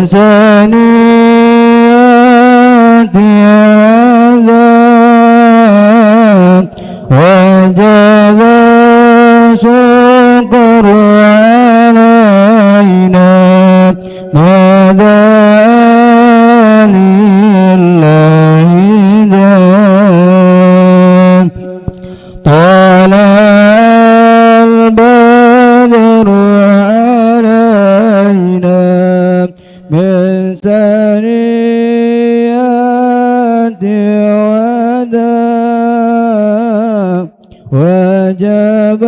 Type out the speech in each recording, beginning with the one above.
سنيات عذاب وجب شكر علينا ماذا لله ذاب طلع البدر علينا من ثنيات وداع وجب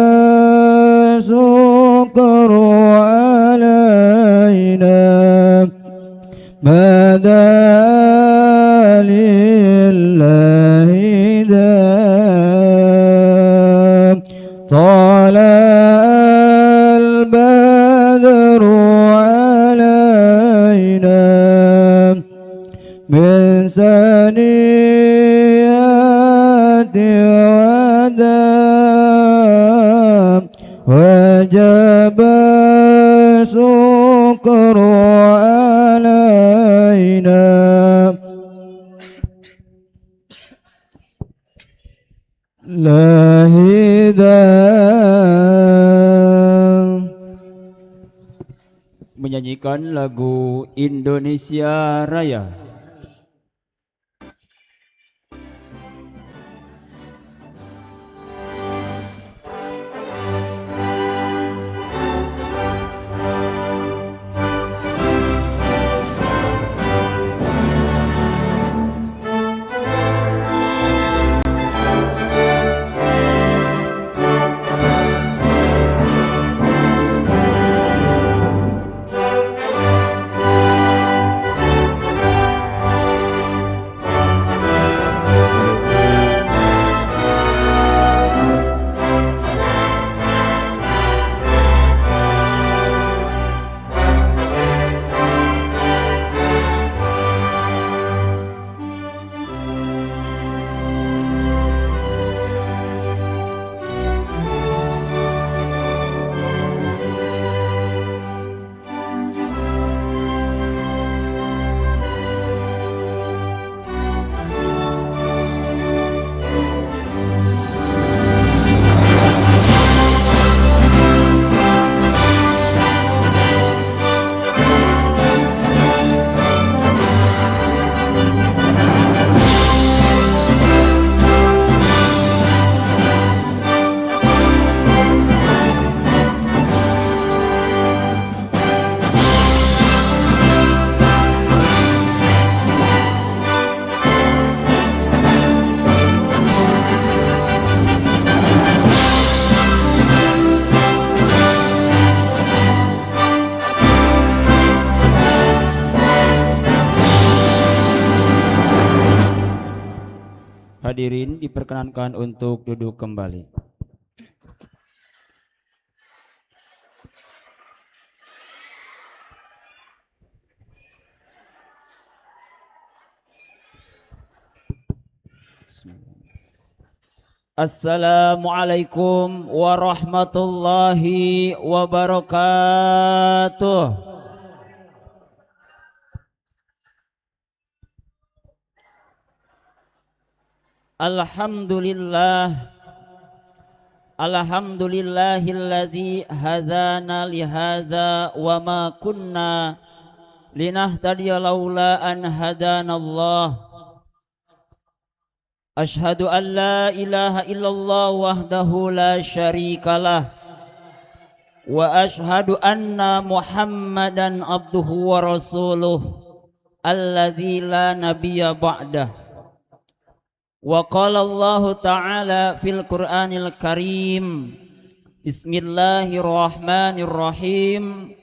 الشكر علينا ماذا لله ذاب طلع البدر علينا من ثنيات وداع وجب الشكر علينا لا hidayah. Menyanyikan lagu Indonesia Raya. Hadirin diperkenankan untuk duduk kembali. Assalamualaikum warahmatullahi wabarakatuh. Alhamdulillahilladzi hadana lihadza wa ma kunna linahtadiya laula an hadanallah. Ashhadu an la ilaha illallah wahdahu la syarikalah wa ashhadu anna Muhammadan abduhu wa rasuluh alladzi la nabiyya ba'dah. Wa qala Allah ta'ala fil Qur'anil Karim Bismillahirrahmanirrahim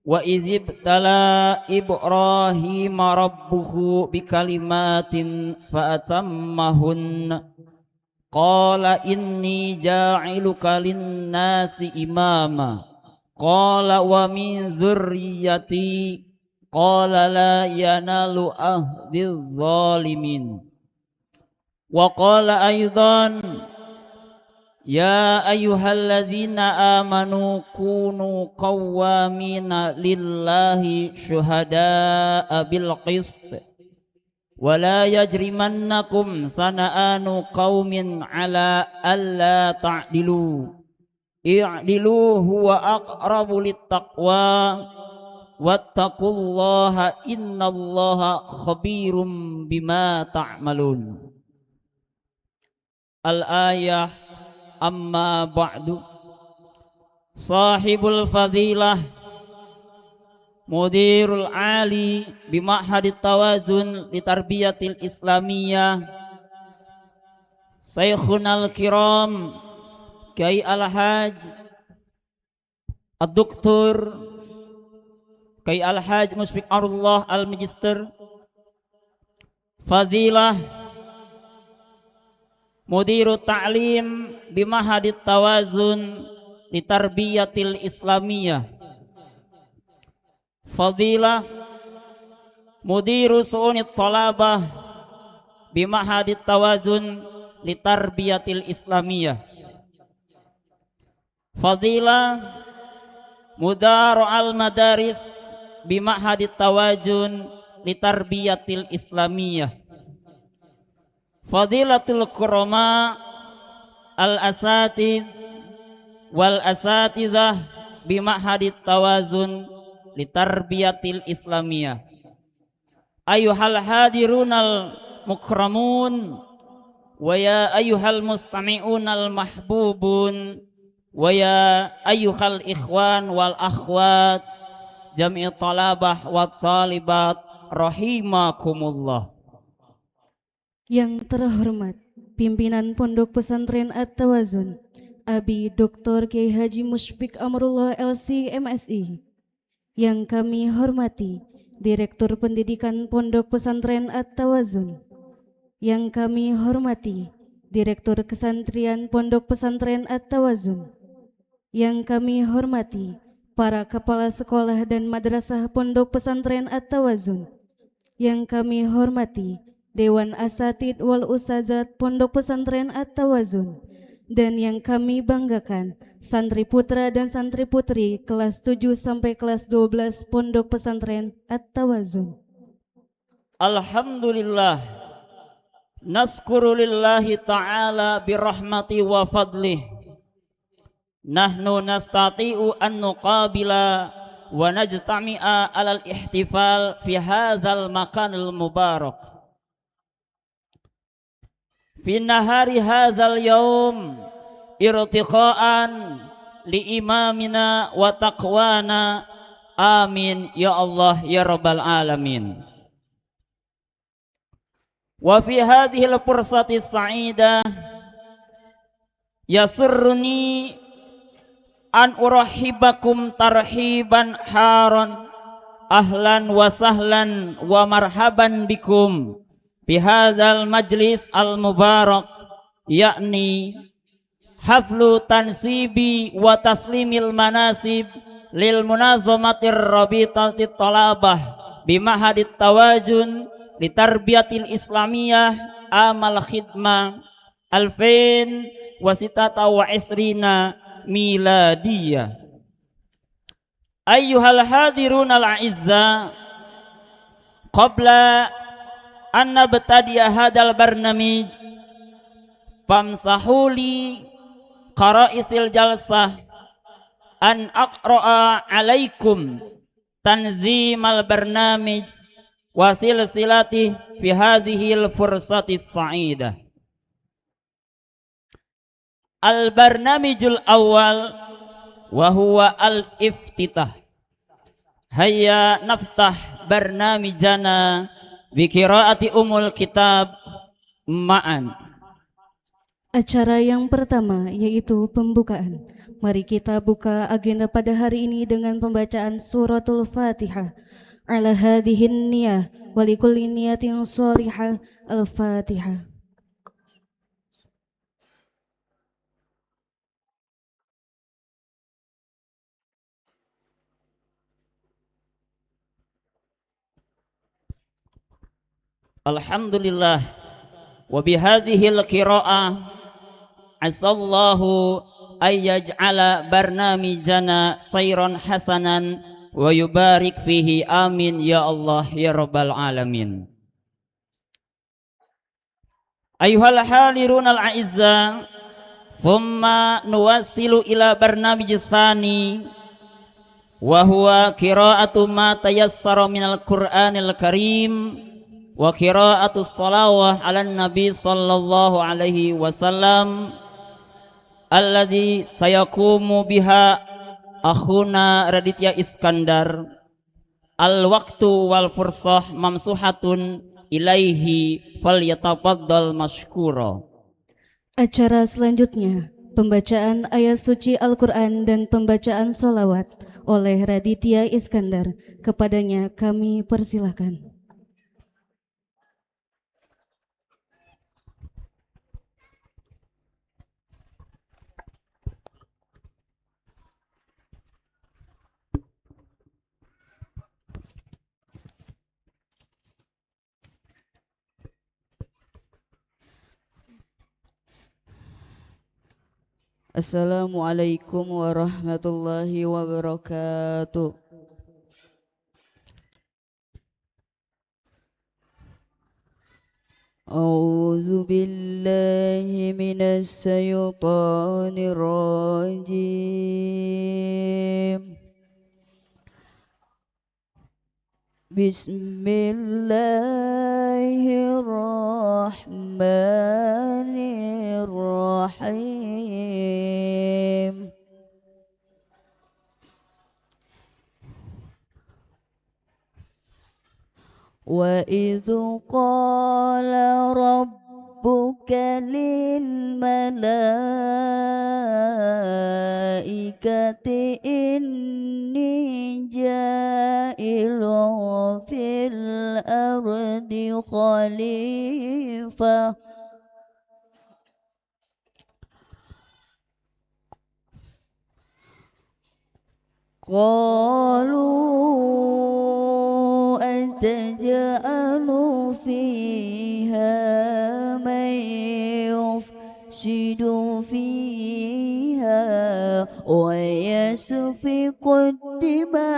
wa idzibtala Ibrahim rabbuhu bikalimatin fa'atammahun qala inni ja'iluka linnasi imama qala wa min dzurriyyati qala la yanalu ahdiz zalimin. Wa qala aidan Ya ayyuhalladzina amanu kunu qawwamina lillahi syuhada'a bil qist wa la yajrimannakum sana'anu qaumin ala alla ta'dilu i'dilu huwa aqrabu littaqwa wattaqullaha innallaha khabirum bima ta'malun. Al-ayah. Amma ba'du. Sahibul fadilah Mudirul Ali Bima'hadit Tawazun Litarbiyatil Islamiyah Syekhunal Kiram Kiai Al-Haj Ad-Doktor Kiai Al-Haj Mushfiq Arullah Al-Magister Fadilah Mudirut Ta'lim Bimahadit Tawazun Litarbiyatil Islamiyah Fadilah Mudiru Su'unit Talabah Bimahadit Tawazun Litarbiyatil Islamiyah Fadilah Mudaru Al-Madaris Bimahadit Tawazun Litarbiyatil Islamiyah Fadilatul Kurama Al-Asatid Wal Asatidah Bima'hadit Tawazun Litarbiyatil Islamiyah Ayuhal hadirunal mukramun wa ya ayyuhal mustami'unal mahbubun wa ya ayyuhal ikhwan wal akhwat jami'ut talabah wat talibat rahimakumullah. Yang terhormat pimpinan Pondok Pesantren At-Tawazun Abi Dr. Kiai Haji Mushfiq Amrullah LC MSI. Yang kami hormati Direktur Pendidikan Pondok Pesantren At-Tawazun. Yang kami hormati Direktur Kesantrian Pondok Pesantren At-Tawazun. Yang kami hormati para kepala sekolah dan madrasah Pondok Pesantren At-Tawazun. Yang kami hormati Dewan Asatid wal Usazat Pondok Pesantren At-Tawazun. Dan yang kami banggakan santri putra dan santri putri kelas 7 sampai kelas 12 Pondok Pesantren At-Tawazun. Alhamdulillah naskuru lillahi ta'ala birahmati wa fadlih nahnu nastati'u an nuqabila wa najtami'a alal ihtifal fi hadzal makanil mubarak fi nahari hadzal yaum irtiqaan li imamina wa taqwana amin ya Allah ya rabbal alamin. Wa fi hadhihi al-fursati as-sa'idah yasurruni an urahibakum tarhiban haran ahlan wa sahlan wa marhaban bikum bihadzal majlis al-mubarak yakni haflu tansibi wa taslimil manasib lil munazamatir rabitatit talabah bimahadit tawajun litarbiyatil islamiyah amal khidmah 2026 miladiyah. Ayyuhal hadirun al-a'izza, qabla an nabtadi'a hadal barnamij famsahuli qara'isil jalsah an aqra'a alaikum tanzimal barnamij wa silsilati fi hadhil fursati sa'idah. Al-barnamijul awal wa huwa al-iftitah. Hayya naftah barnamijana bi qiraati umul kitab ma'an. Acara yang pertama yaitu pembukaan. Mari kita buka agenda pada hari ini dengan pembacaan suratul Fatihah. Ala hadihin niyah wa likulli niyatin shalihah. Al-Fatihah. Alhamdulillah wa bihadhil qiraah asallahu ayyaj'ala barnamijana sayran hasanan wa yubarik fihi amin ya Allah ya rabbal alamin. Ayuhal halirun al-a'izza, thumma nuwassilu ila barnamij tsani wa huwa qira'atu ma tayassara minal Qur'anil Karim wa qira'atu shalawah 'alan nabi sallallahu alaihi wasallam alladzi sayaqumu biha akhuna Raditya Iskandar. Al-waqtu wal fursah mamsuhatun ilaihi falyatafaddal mashkura. Acara selanjutnya, pembacaan ayat suci Al-Quran dan pembacaan sholawat oleh Raditya Iskandar. Kepadanya kami persilakan. Assalamualaikum warahmatullahi wabarakatuh. A'udzu billahi minas syaitonir rajim. Bismillahirrahmanirrahim. Wa idzu qala rabbuka lil malaikati inni ja'ilun fil ardi khalifah qalu ataj'alu fiha man yufsidu fiha wa yasfiku dima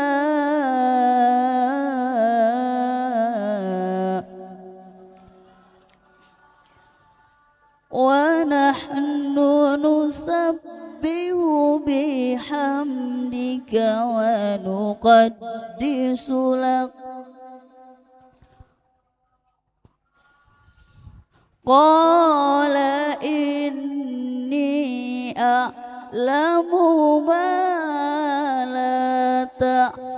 wa nahnu nusabbihu bihamdika wa nuqaddisu lak qala inni a'lamu ma la ta'lamun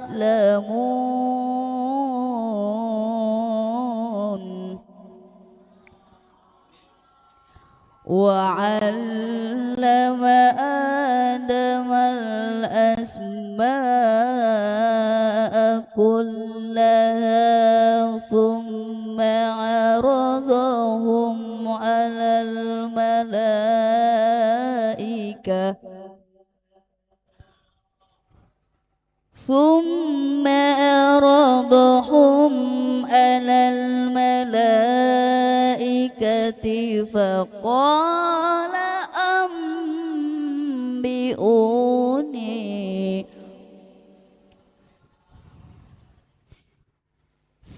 wa 'allama adama al-asma'a kullaha thumma 'aradahum 'alal malaikah thumma 'aradahum 'alal malaikati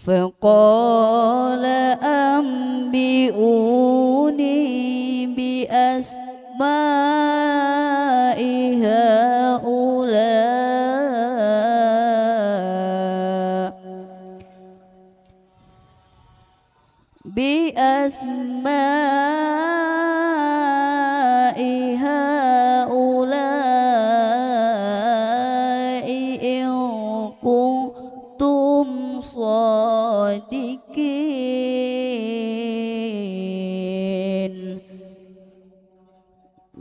faqala anbi'uni bi asma'i haula bi asma'i haula'i in kuntum shadiqin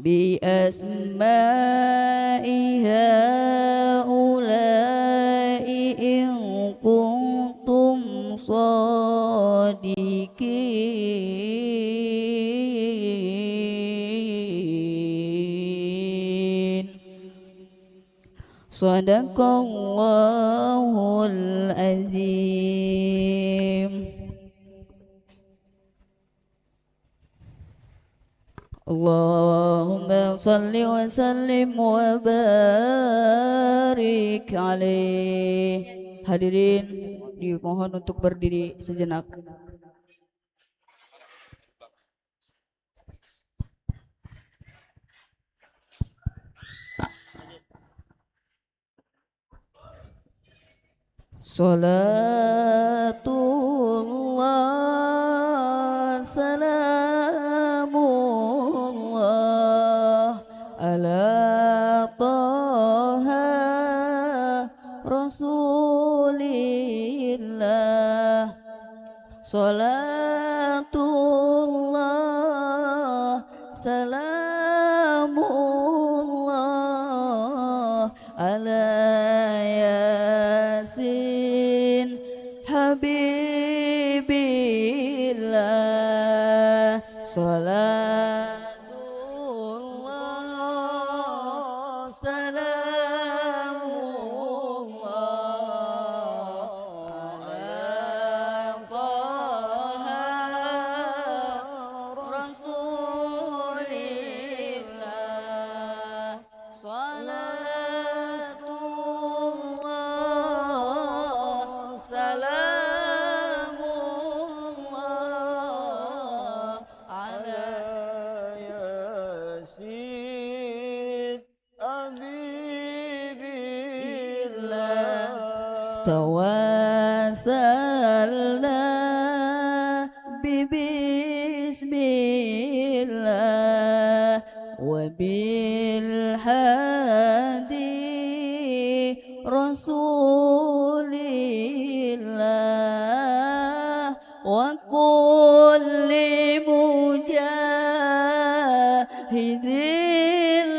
bi asma'i haula'i in kuntum shadiqin. Sadaqallahul azim. Allahumma salli wa sallim wa barik alaih. Hadirin dimohon untuk berdiri sejenak. Salatullah salamullah ala taha rasulillah. Salatullah salamullah ala yasin habibillah. Salatullah salamullah ala taha rasulillah. Salatullah salamullah ala yasin billah. Tawassalna bismillah wa bil hadi rasulillah wa kulli mujahidin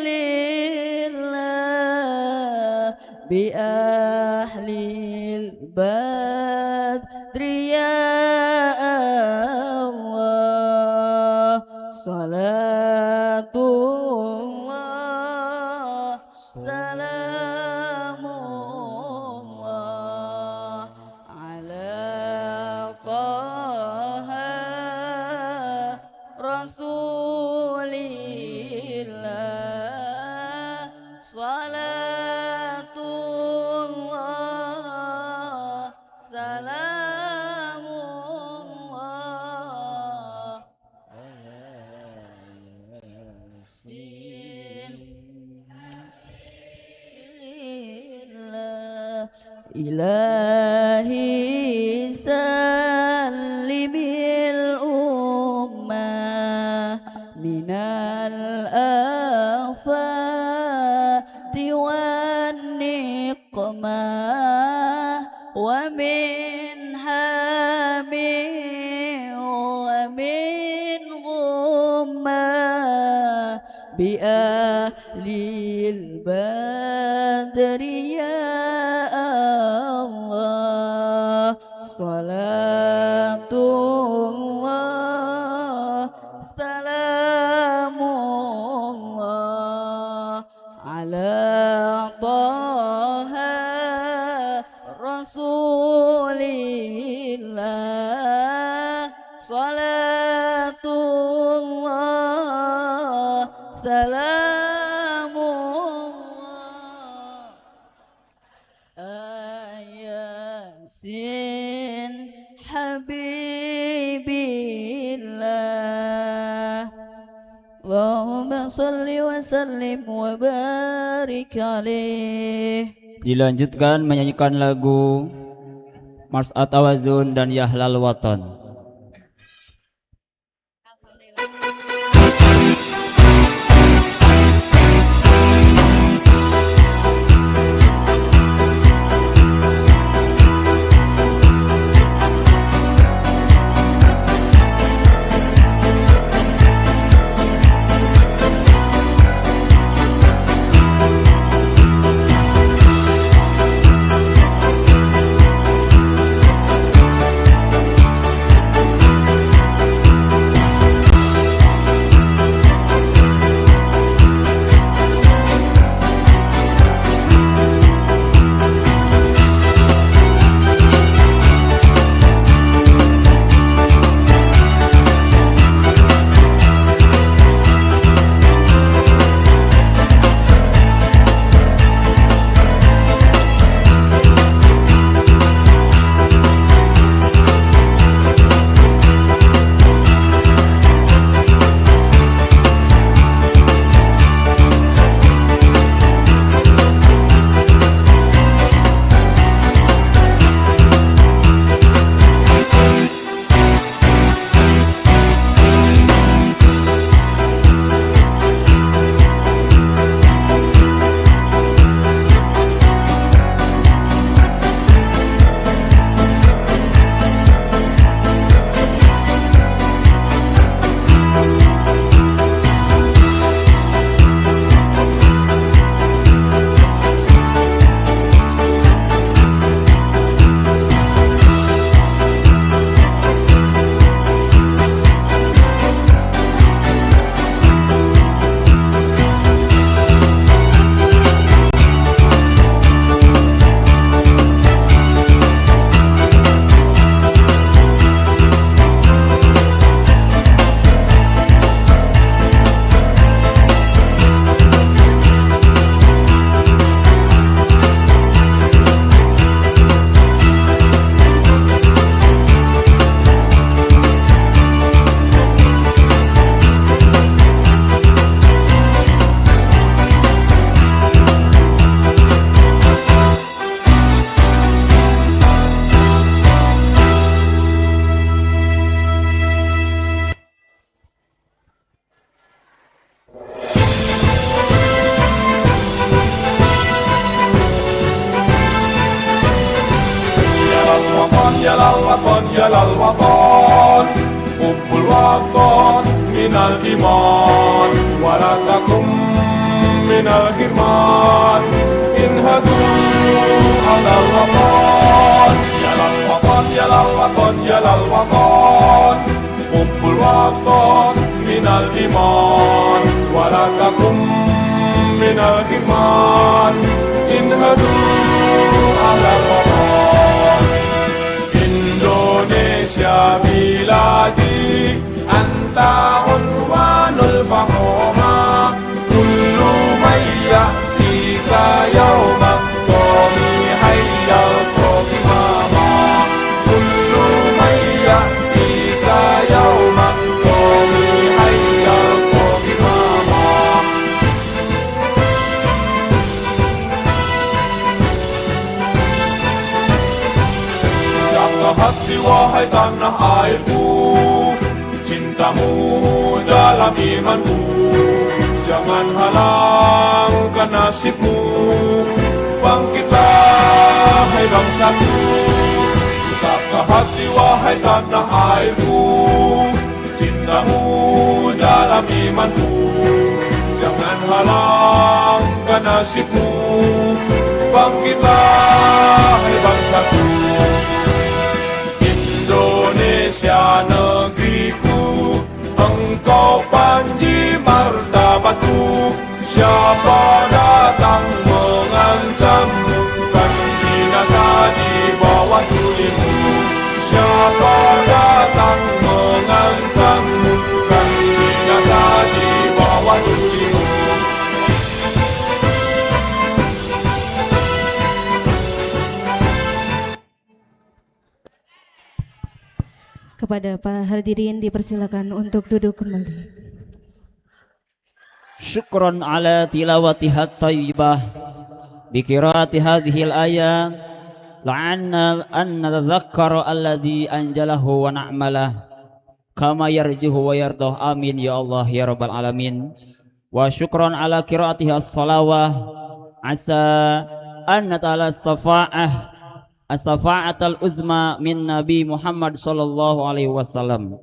lillah bi ahlil badri ya Allah. Salatullah salamullah ala taha rasulillah. Salatullah salamullah ilahi sallimil ummah minal afati wan niqmah wa min hami wa min ghummah bi ahlil badri ya Allah. Salatullah salamullah ala taha rasulillah. Salatullah salamullah ayasin habibillah. Allahumma salli wa sallim wa barik alaih. Dilanjutkan menyanyikan lagu Mars At-Tawazun dan Yahlal Watan. يا للوطن يا للوطن حب الوطن من الإيمان ولا تكن من الحرمان انهضوا على الوطن يا للوطن يا للوطن يا للوطن حب الوطن من الإيمان ولا تكن من الحرمان انهضوا على الوطن Indonesia بلادي أنت عنوان الفخامة كل من يأتيك يوم القوم حيا القومامة كل من يأتيك يوم القوم حيا القومامة Siapka hati wahai tanah airku Cintamu dalam imanku Jangan halangkan nasibmu Bangkitlah hai bangsaku Siapka hati wahai tanah airku Cintamu dalam imanku Jangan halangkan nasibmu Bangkitlah hai bangsaku Indonesia negeriku Engkau panji martabatku Siapa datang mengancammu Kan binasa di bawah tulimu Siapa datang mengancammu Kan binasa di bawah tulimu Kepada para hadirin dipersilakan untuk duduk kembali. Syukran ala tilawatiha tayyibah Bikirati hadhil ayat La'anna an nadhakkara alladhi anjalahu wa na'malah Kama yarjuhu wa yardah amin ya Allah ya Rabbal Alamin Wa syukran ala kiraatiha salawah Asa an natala safa'ah as-safa'atal uzma min Nabi Muhammad sallallahu alaihi wasallam.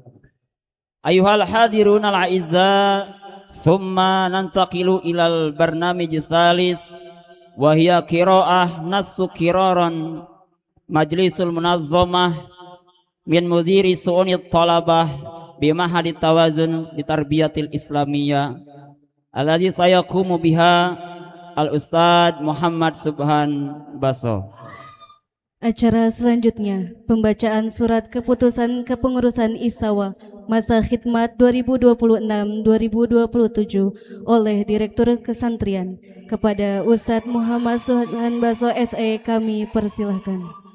Ayuhal hadirun al-a'izza, thumma nantaqilu ilal barnamij thalis wa hiya qira'ah nassu qiraran majlisul munazzamah min mudiri su'uni talabah bi mahadit tawazun di tarbiyatil islamiyah alladhi sayaqumu biha al-ustad Muhammad Subhan Baso. Acara selanjutnya, pembacaan surat keputusan kepengurusan ISAWA masa khidmat 2026-2027 oleh Direktur Kesantrian kepada Ustadz Muhammad Subhan Baso SE, kami persilahkan.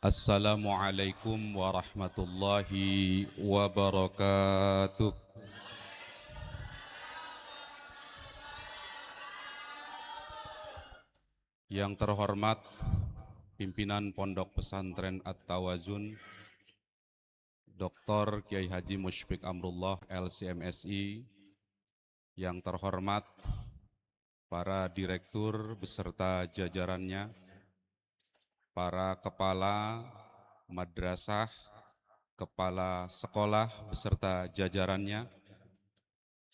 Assalamualaikum warahmatullahi wabarakatuh. Yang terhormat pimpinan Pondok Pesantren At-Tawazun Dr. Kiai Haji Musyfiq Amrullah LCMSI, yang terhormat para direktur beserta jajarannya, para kepala madrasah, kepala sekolah beserta jajarannya,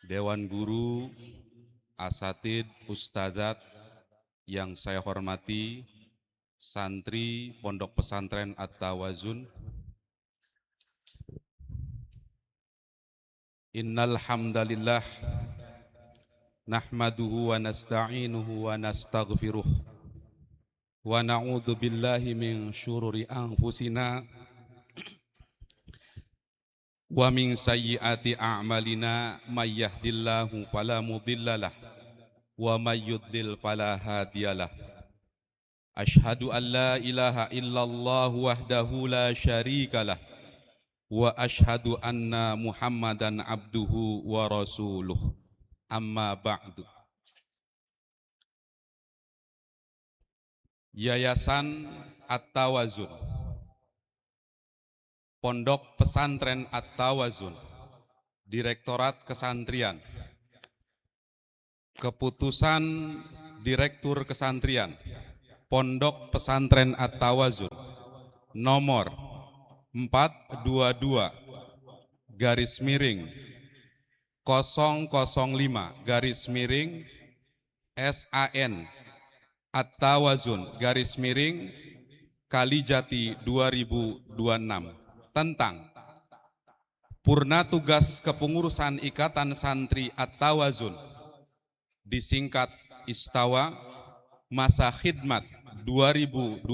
dewan guru, asatid, ustadzat yang saya hormati, santri Pondok Pesantren At-Tawazun. Innal hamdalillah nahmaduhu wa nasta'inuhu wa nastaghfiruh wa na'udzu billahi min syururi anfusina wa min sayyiati a'malina may yahdihillahu fala mudhillalah wa may yudlil fala hadiyalah. Asyhadu an la ilaha illallah wahdahu la syarikalah wa asyhadu anna Muhammadan abduhu wa rasuluh. Amma ba'du. Yayasan At-Tawazun, Pondok Pesantren At-Tawazun, Direktorat Kesantrian, Keputusan Direktur Kesantrian Pondok Pesantren At-Tawazun nomor 422 garis miring 005 garis miring SAN At-Tawazun garis miring Kalijati 2026 tentang Purna Tugas Kepengurusan Ikatan Santri At-Tawazun disingkat Istawa masa khidmat 2025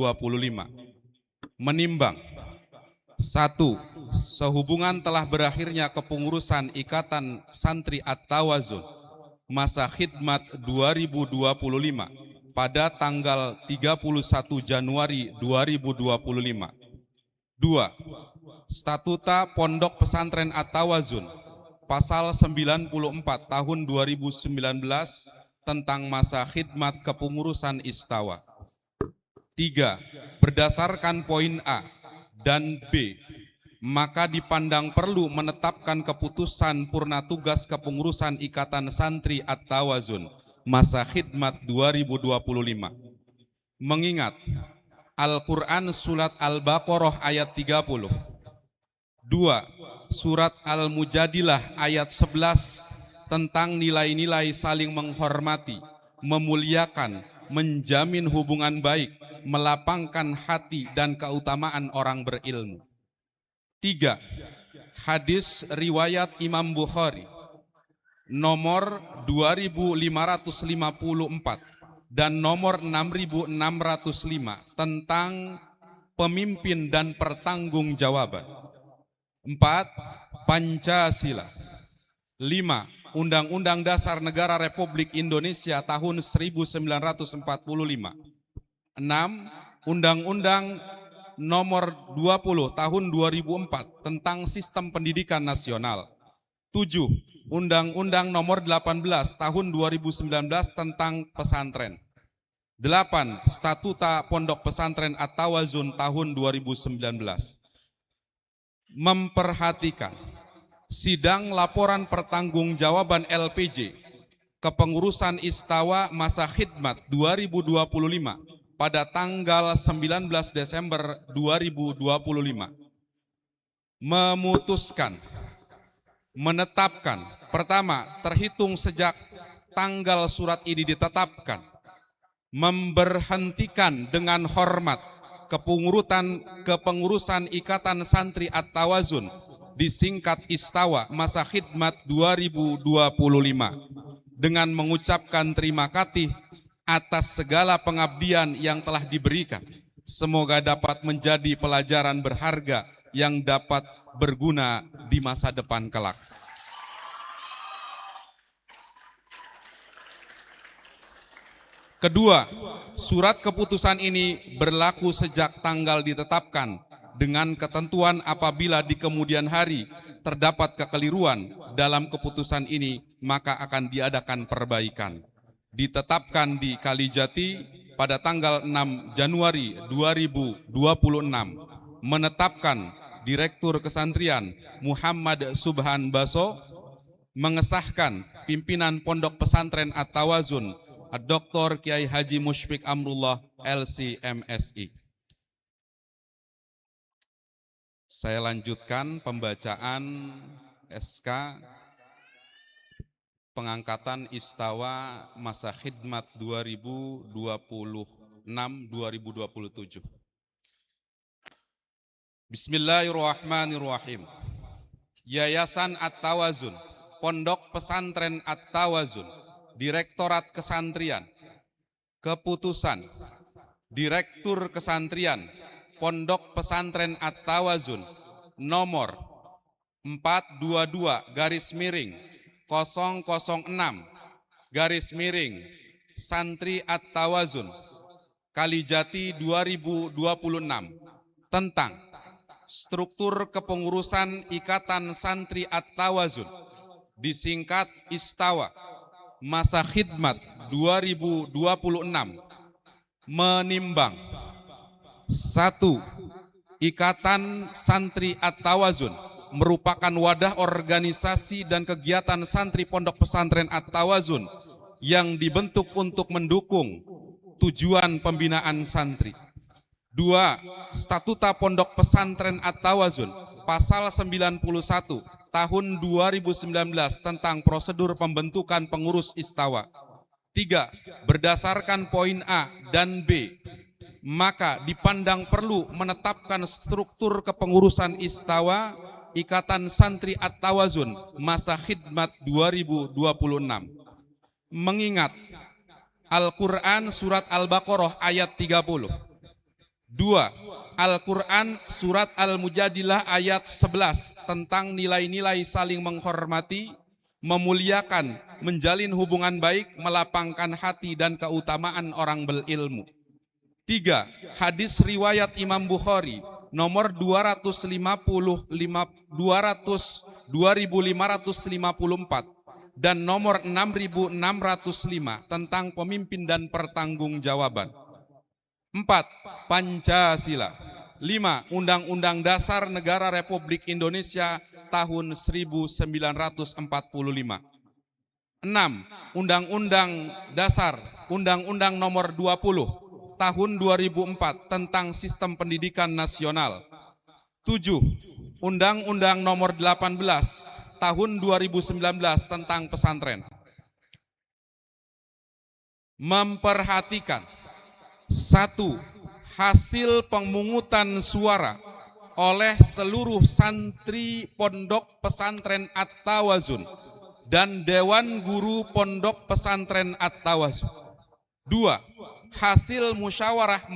menimbang 1. Sehubungan telah berakhirnya kepengurusan Ikatan Santri At-Tawazun masa khidmat 2025 pada tanggal 31 Januari 2025. 2. Statuta Pondok Pesantren At-Tawazun Pasal 94 tahun 2019 tentang masa khidmat kepengurusan Istawa. 3. Berdasarkan poin A dan B, maka dipandang perlu menetapkan keputusan purna tugas kepengurusan Ikatan Santri At-Tawazun masa khidmat 2025. Mengingat Al-Quran Surat Al-Baqarah ayat 30, 2. Surat Al-Mujadilah ayat 11 tentang nilai-nilai saling menghormati, memuliakan, menjamin hubungan baik, melapangkan hati dan keutamaan orang berilmu. 3. Hadis riwayat Imam Bukhari nomor 2554 dan nomor 6605 tentang pemimpin dan pertanggungjawaban. 4. Pancasila. 5. Undang-Undang Dasar Negara Republik Indonesia tahun 1945. 6. Undang-Undang nomor 20 tahun 2004 tentang Sistem Pendidikan Nasional. 7. Undang-Undang nomor 18 tahun 2019 tentang pesantren. 8. Statuta Pondok Pesantren At-Tawazun tahun 2019. Memperhatikan sidang laporan pertanggungjawaban LPJ kepengurusan Istawa masa khidmat 2025 pada tanggal 19 Desember 2025 memutuskan menetapkan pertama terhitung sejak tanggal surat ini ditetapkan memberhentikan dengan hormat kepengurusan Ikatan Santri At-Tawazun disingkat Istawa masa khidmat 2025 dengan mengucapkan terima kasih atas segala pengabdian yang telah diberikan. Semoga dapat menjadi pelajaran berharga yang dapat berguna di masa depan kelak. Kedua, surat keputusan ini berlaku sejak tanggal ditetapkan dengan ketentuan apabila di kemudian hari terdapat kekeliruan dalam keputusan ini maka akan diadakan perbaikan. Ditetapkan di Kalijati pada tanggal 6 Januari 2026, menetapkan Direktur Kesantrian Muhammad Subhan Baso, mengesahkan pimpinan Pondok Pesantren At-Tawazun Dr. Kiai Haji Mushfiq Amrullah LC MSI. Saya lanjutkan pembacaan SK pengangkatan Istawa masa khidmat 2026-2027. Bismillahirrahmanirrahim. Yayasan At-Tawazun, Pondok Pesantren At-Tawazun, Direktorat Kesantrian, Keputusan Direktur Kesantrian Pondok Pesantren At-Tawazun nomor 422 garis miring 006 garis miring Santri At-Tawazun Kalijati 2026 tentang struktur kepengurusan Ikatan Santri At-Tawazun, disingkat Istawa, masa khidmat 2026, menimbang: 1. Ikatan Santri At-Tawazun merupakan wadah organisasi dan kegiatan santri pondok pesantren At-Tawazun yang dibentuk untuk mendukung tujuan pembinaan santri. 2. Statuta Pondok Pesantren At-Tawazun pasal 91 tahun 2019 tentang prosedur pembentukan pengurus Istawa. 3. Berdasarkan poin A dan B, maka dipandang perlu menetapkan struktur kepengurusan Istawa Ikatan Santri At-Tawazun masa khidmat 2026. Mengingat Al-Quran Surat Al-Baqarah ayat 30. 2. Al-Quran Surat Al-Mujadilah ayat 11 tentang nilai-nilai saling menghormati, memuliakan, menjalin hubungan baik, melapangkan hati dan keutamaan orang berilmu. 3. Hadis riwayat Imam Bukhari nomor 2554 dan nomor 6605 tentang pemimpin dan pertanggungjawaban. 4. Pancasila. 5. Undang-Undang Dasar Negara Republik Indonesia tahun 1945. 6. Undang-Undang Dasar Undang-Undang nomor 20 tahun 2004 tentang Sistem Pendidikan Nasional. 7. Undang-Undang nomor 18 tahun 2019 tentang pesantren. Memperhatikan: 1. Hasil pemungutan suara oleh seluruh santri pondok pesantren At-Tawazun dan Dewan Guru Pondok Pesantren At-Tawazun. 2. Hasil musyawarah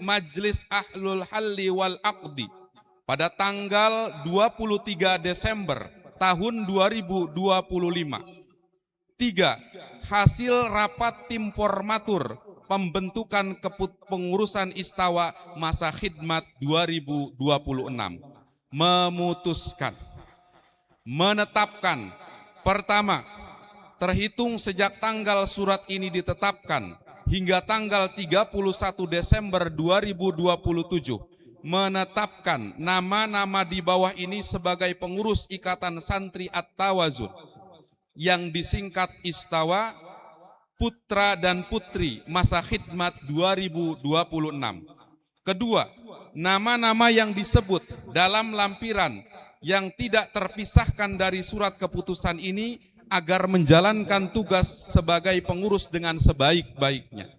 Majlis Ahlul Halli wal Aqdi pada tanggal 23 Desember tahun 2025. 3. Hasil rapat tim formatur pembentukan kepengurusan Istawa masa khidmat 2026 memutuskan menetapkan: pertama, terhitung sejak tanggal surat ini ditetapkan hingga tanggal 31 Desember 2027 menetapkan nama-nama di bawah ini sebagai pengurus Ikatan Santri At-Tawazun yang disingkat Istawa, putra dan putri masa khidmat 2026. Kedua, nama-nama yang disebut dalam lampiran yang tidak terpisahkan dari surat keputusan ini agar menjalankan tugas sebagai pengurus dengan sebaik-baiknya.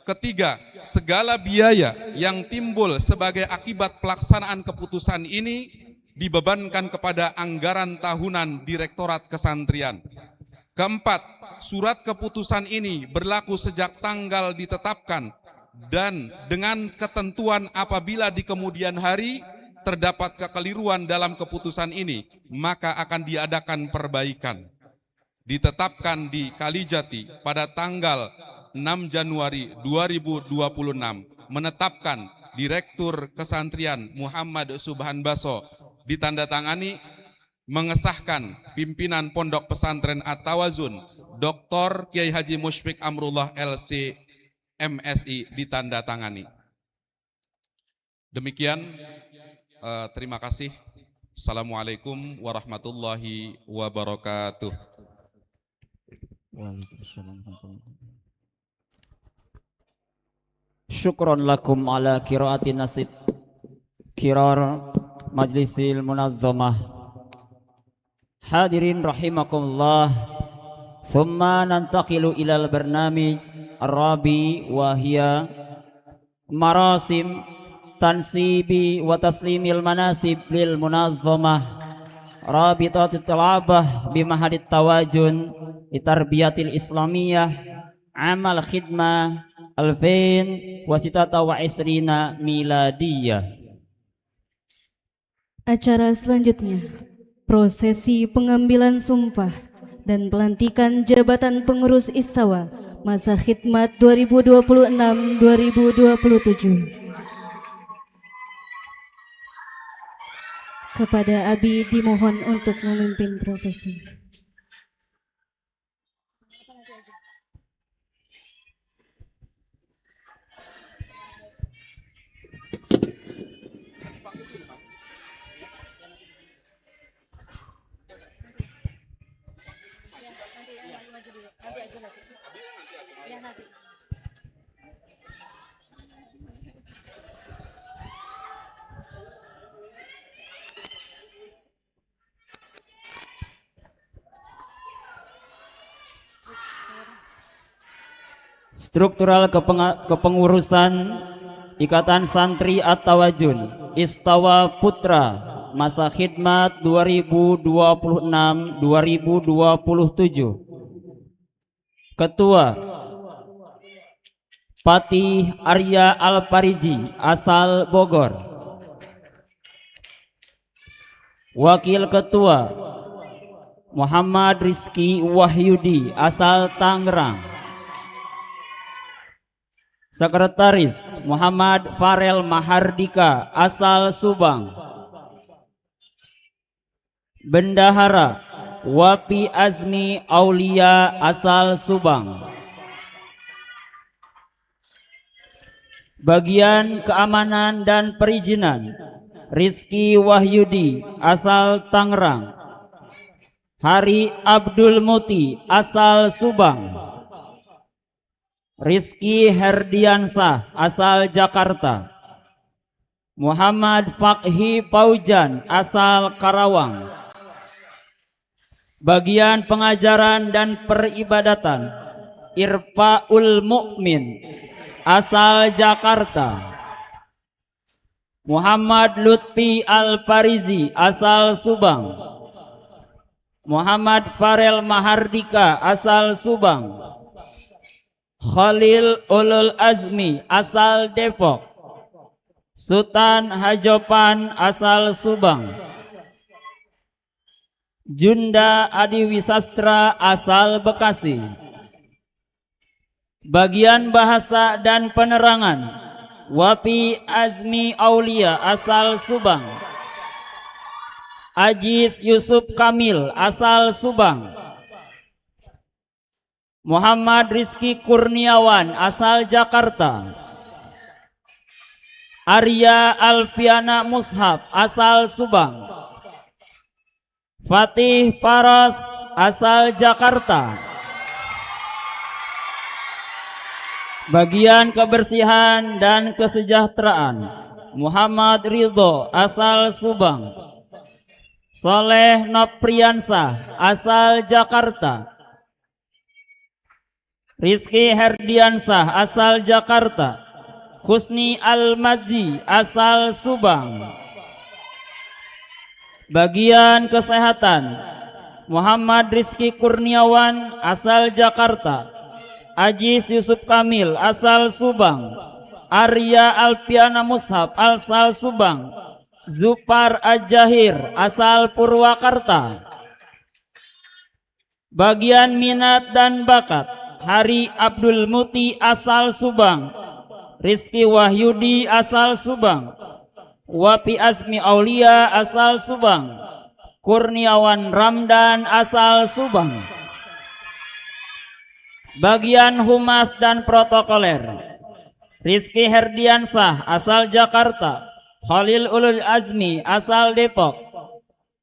Ketiga, segala biaya yang timbul sebagai akibat pelaksanaan keputusan ini dibebankan kepada anggaran tahunan Direktorat Kesantrian. Keempat, surat keputusan ini berlaku sejak tanggal ditetapkan dan dengan ketentuan apabila di kemudian hari terdapat kekeliruan dalam keputusan ini, maka akan diadakan perbaikan. Ditetapkan di Kalijati pada tanggal 6 Januari 2026, menetapkan Direktur Kesantrian Muhammad Subhan Baso, ditandatangani mengesahkan pimpinan Pondok Pesantren At-Tawazun Dr. Kiai Haji Mushfiq Amrullah LC MSI, ditandatangani. Demikian, terima kasih. Assalamualaikum warahmatullahi wabarakatuh. Syukron lakum ala qiraati nasib kirar majlisil munazzamah. Hadirin rahimakumullah. Thumma nantaqilu ilal barnamij ar-rabi wa hiya marasim tansibi wa taslimil manasib lil munazzamah Rabitatul Talabah bimahadit tawajun litarbiyatil islamiyah amal khidmah 2026 miladiyah. Acara selanjutnya, prosesi pengambilan sumpah dan pelantikan jabatan pengurus Istawa masa khidmat 2026-2027. Kepada Abi dimohon untuk memimpin prosesi. Struktural kepengurusan Ikatan Santri At-Tawazun Istawa Putra masa khidmat 2026-2027. Ketua Patih Arya Al-Pariji asal Bogor. Wakil Ketua Muhammad Rizki Wahyudi asal Tangerang. Sekretaris Muhammad Farel Mahardika asal Subang. Bendahara Wapi Azmi Aulia asal Subang. Bagian Keamanan dan Perizinan Rizki Wahyudi asal Tangerang. Hari Abdul Muti asal Subang. Rizki Herdiansah asal Jakarta. Muhammad Fakhi Paujan asal Karawang. Bagian Pengajaran dan Peribadatan Irfaul Mukmin asal Jakarta. Muhammad Lutfi Al-Farizi asal Subang. Muhammad Farel Mahardika asal Subang. Khalil Ulul Azmi asal Depok. Sultan Hajopan asal Subang. Junda Adiwisastra asal Bekasi. Bagian Bahasa dan Penerangan Wapi Azmi Aulia asal Subang. Ajis Yusuf Kamil asal Subang. Muhammad Rizki Kurniawan asal Jakarta. Arya Alfiana Mushab asal Subang. Fatih Paras asal Jakarta. Bagian Kebersihan dan Kesejahteraan Muhammad Ridho asal Subang. Soleh Nopriansah asal Jakarta. Rizki Herdiansah asal Jakarta. Husni Al-Mazi asal Subang. Bagian Kesehatan Muhammad Rizki Kurniawan asal Jakarta. Ajis Yusuf Kamil asal Subang. Arya Alpiana Mushab asal Subang. Zupar Ajahir asal Purwakarta. Bagian Minat dan Bakat Hari Abdul Muti asal Subang. Rizki Wahyudi asal Subang. Wapi Azmi Aulia asal Subang. Kurniawan Ramdan asal Subang. Bagian Humas dan Protokoler Rizki Herdiansah asal Jakarta. Khalil Ulul Azmi asal Depok.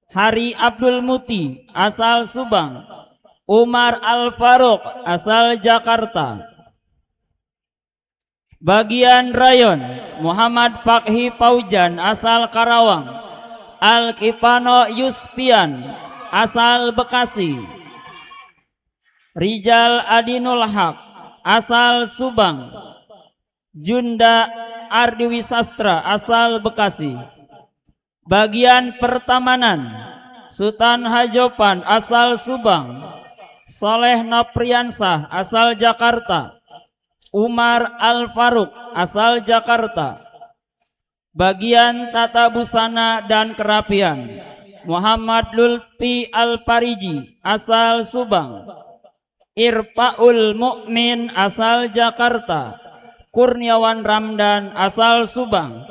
Hari Abdul Muti asal Subang. Umar Al-Faruq asal Jakarta. Bagian Rayon Muhammad Fakhi Paujan asal Karawang. Al-Kipano Yuspian asal Bekasi. Rijal Adinul Haq asal Subang. Junda Ardiwisastra asal Bekasi. Bagian Pertamanan Sultan Hajopan asal Subang. Soleh Nopriansah asal Jakarta. Umar Al-Faruq asal Jakarta. Bagian Tata Busana dan Kerapian Muhammad Lutfi Al-Pariji asal Subang. Irfaul Mukmin asal Jakarta, Kurniawan Ramdan asal Subang,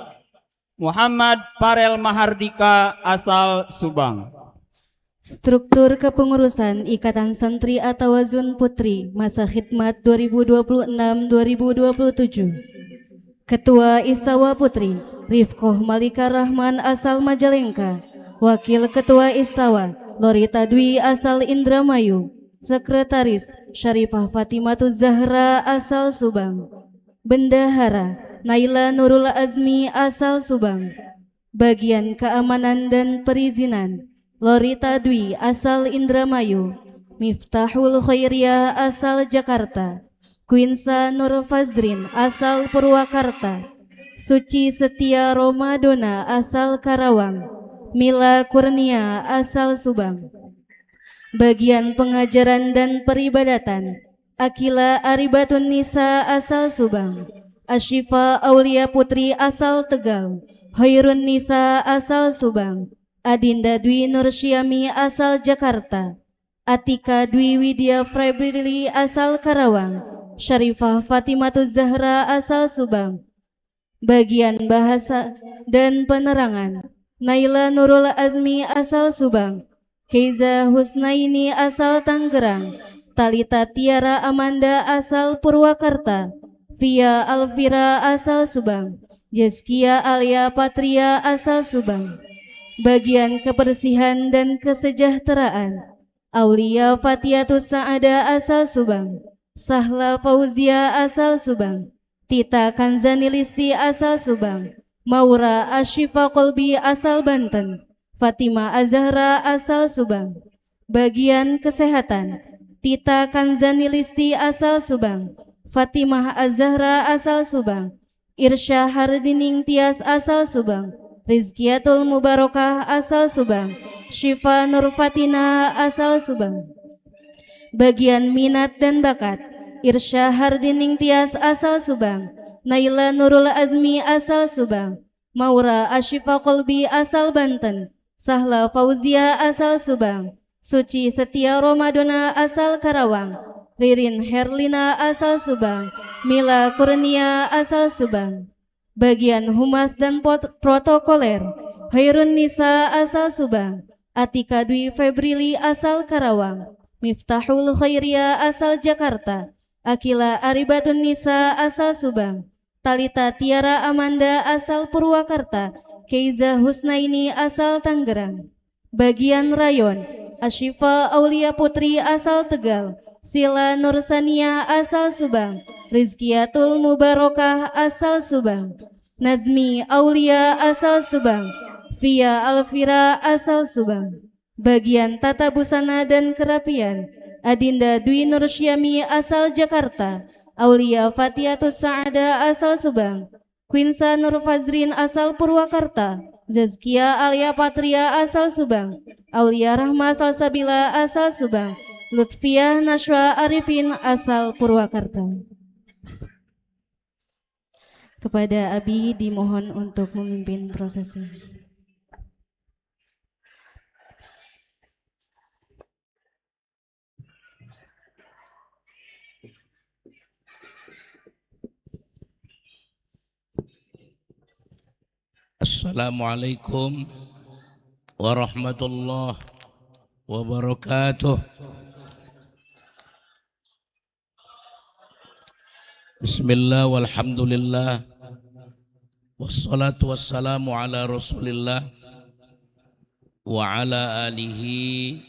Muhammad Farel Mahardika asal Subang. Struktur kepengurusan Ikatan Santri At-Tawazun Putri masa khidmat 2026-2027. Ketua Istawa Putri Rifkoh Malika Rahman asal Majalengka. Wakil Ketua Istawa Lorita Dwi asal Indramayu. Sekretaris Syarifah Fatimatuz Zahra asal Subang. Bendahara Naila Nurul Azmi asal Subang. Bagian Keamanan dan Perizinan Lorita Dwi asal Indramayu. Miftahul Khairiyah asal Jakarta. Quinsa Nur Fazrin asal Purwakarta. Suci Setia Romadona asal Karawang. Mila Kurnia asal Subang. Bagian Pengajaran dan Peribadatan Akila Aribatun Nisa asal Subang. Asyifa Aulia Putri asal Tegal. Hoirun Nisa asal Subang. Adinda Dwi Nursyami asal Jakarta. Atika Dwi Widya Febrilly asal Karawang. Syarifah Fatimatuz Zahra asal Subang. Bagian Bahasa dan Penerangan Naila Nurul Azmi asal Subang. Keiza Husnaini asal Tangerang. Talita Tiara Amanda asal Purwakarta. Via Alvira asal Subang. Jazkia Alia Patria asal Subang. Bagian Kebersihan dan Kesejahteraan Aulia Fatiatus Saada asal Subang. Sahla Fauzia asal Subang. Tita Kanzani Listi asal Subang. Maura Ashifa Kolbi asal Banten. Fatima Azahra asal Subang. Bagian Kesehatan Tita Kanzani Listi asal Subang. Fatimah Azahra asal Subang. Irsya Hardining Tias asal Subang. Rizkiatul Mubarakah asal Subang. Syifa Nurfatina asal Subang. Bagian Minat dan Bakat Irsya Hardining Tias asal Subang. Naila Nurul Azmi asal Subang. Maura Ashifa Kolbi asal Banten. Sahla Fauzia asal Subang. Suci Setia Romadona asal Karawang. Ririn Herlina asal Subang. Mila Kurnia asal Subang. Bagian Humas dan Protokoler Hoirun Nisa asal Subang. Atika Dwi Febrilly asal Karawang. Miftahul Khairiyah asal Jakarta. Akila Aribatun Nisa asal Subang. Talita Tiara Amanda asal Purwakarta. Keiza Husnaini asal Tangerang. Bagian Rayon Asyifa Aulia Putri asal Tegal. Sila Nursania asal Subang. Rizkiatul Mubarakah asal Subang. Nazmi Aulia asal Subang. Via Alvira asal Subang. Bagian Tata Busana dan Kerapian Adinda Dwi Nursyami asal Jakarta. Aulia Fatiatus Saada asal Subang. Quinsa Nur Fazrin asal Purwakarta. Zazkia Alia Patria asal Subang. Aulia Rahma Salsabila asal Subang. Lutfiah Nashwa Arifin asal Purwakarta. Kepada Abi dimohon untuk memimpin prosesi. Assalamualaikum warahmatullahi wabarakatuh. Bismillah walhamdulillah. Wassalatu wassalamu ala rasulillah wa ala alihi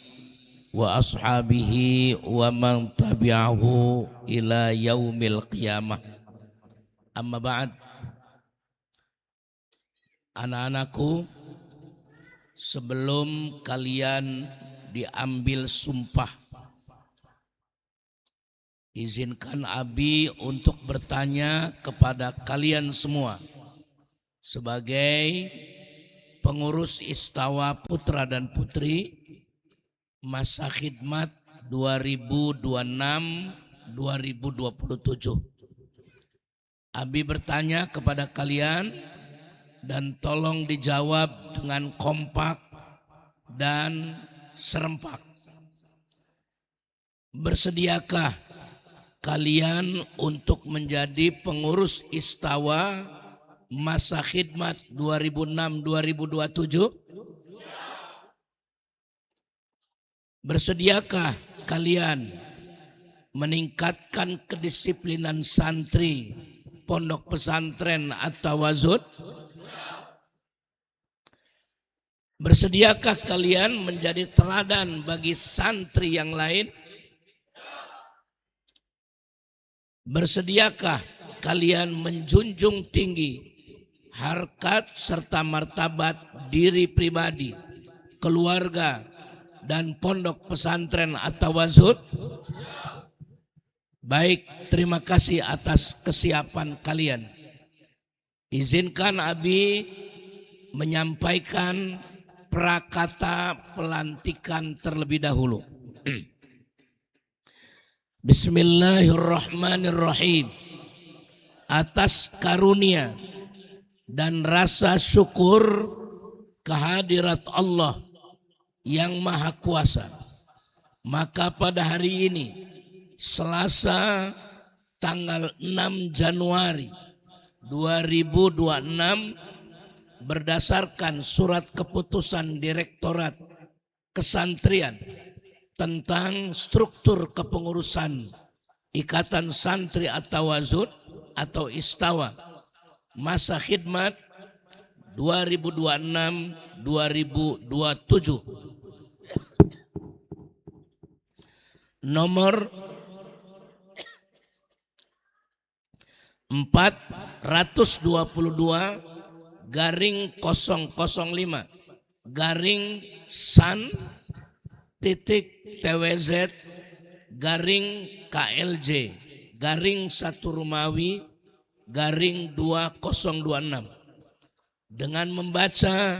wa ashabihi wa man tabi'ahu ila yaumil qiyamah. Amma ba'd. Anak-anakku, sebelum kalian diambil sumpah, izinkan Abi untuk bertanya kepada kalian semua sebagai pengurus Istawa Putra dan Putri masa khidmat 2026-2027. Abi bertanya kepada kalian dan tolong dijawab dengan kompak dan serempak. Bersediakah kalian untuk menjadi pengurus Istawa masa khidmat 2006-2027? Bersediakah kalian meningkatkan kedisiplinan santri pondok pesantren At-Tawazun? Bersediakah kalian menjadi teladan bagi santri yang lain? Bersediakah kalian menjunjung tinggi harkat serta martabat diri pribadi, keluarga, dan pondok pesantren At-Tawazun? Baik, terima kasih atas kesiapan kalian. Izinkan Abi menyampaikan prakata pelantikan terlebih dahulu. Bismillahirrahmanirrahim. Atas karunia dan rasa syukur kehadirat Allah yang Maha Kuasa, maka pada hari ini Selasa tanggal 6 Januari 2026 berdasarkan surat keputusan Direktorat Kesantrian tentang struktur kepengurusan Ikatan Santri At-Tawazun atau Istawa masa khidmat 2026-2027 nomor 4-San-TWZ-1-Romawi-1 dengan membaca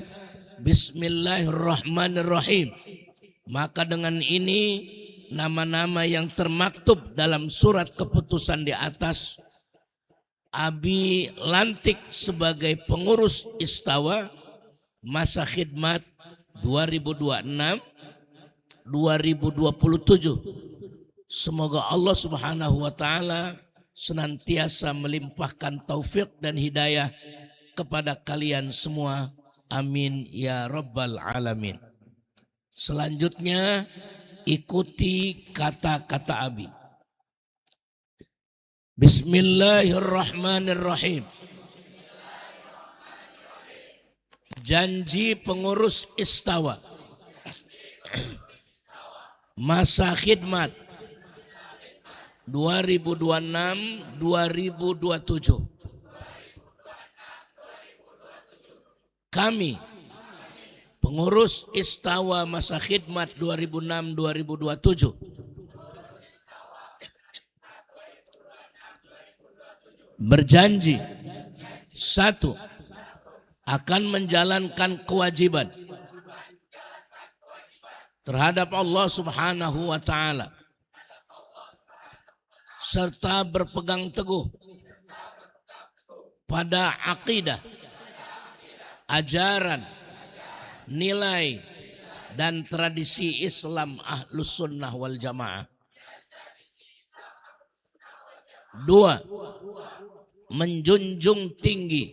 Bismillahirrahmanirrahim. Maka dengan ini nama-nama yang termaktub dalam surat keputusan di atas Abi lantik sebagai pengurus Istawa masa khidmat 2026-2027. Semoga Allah Subhanahu wa taala senantiasa melimpahkan taufik dan hidayah kepada kalian semua. Amin ya rabbal alamin. Selanjutnya ikuti kata-kata Abi. Bismillahirrahmanirrahim. Janji pengurus Istawa masa khidmat 2026-2027. Kami pengurus Istawa masa khidmat 2006-2027 berjanji, 1. Akan menjalankan kewajiban terhadap Allah Subhanahu wa taala serta berpegang teguh pada akidah, ajaran, nilai, dan tradisi Islam Ahlus Sunnah wal Jamaah. 2. Menjunjung tinggi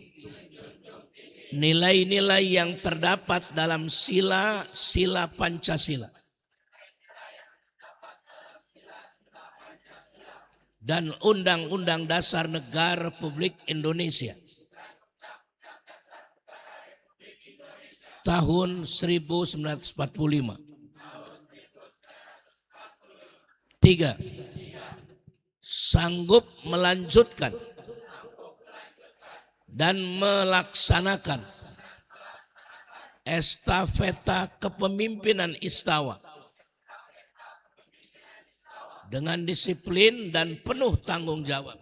nilai-nilai yang terdapat dalam sila-sila Pancasila dan Undang-Undang Dasar Negara Republik Indonesia tahun 1945. 3. Sanggup melanjutkan dan melaksanakan estafeta kepemimpinan Istawa dengan disiplin dan penuh tanggung jawab.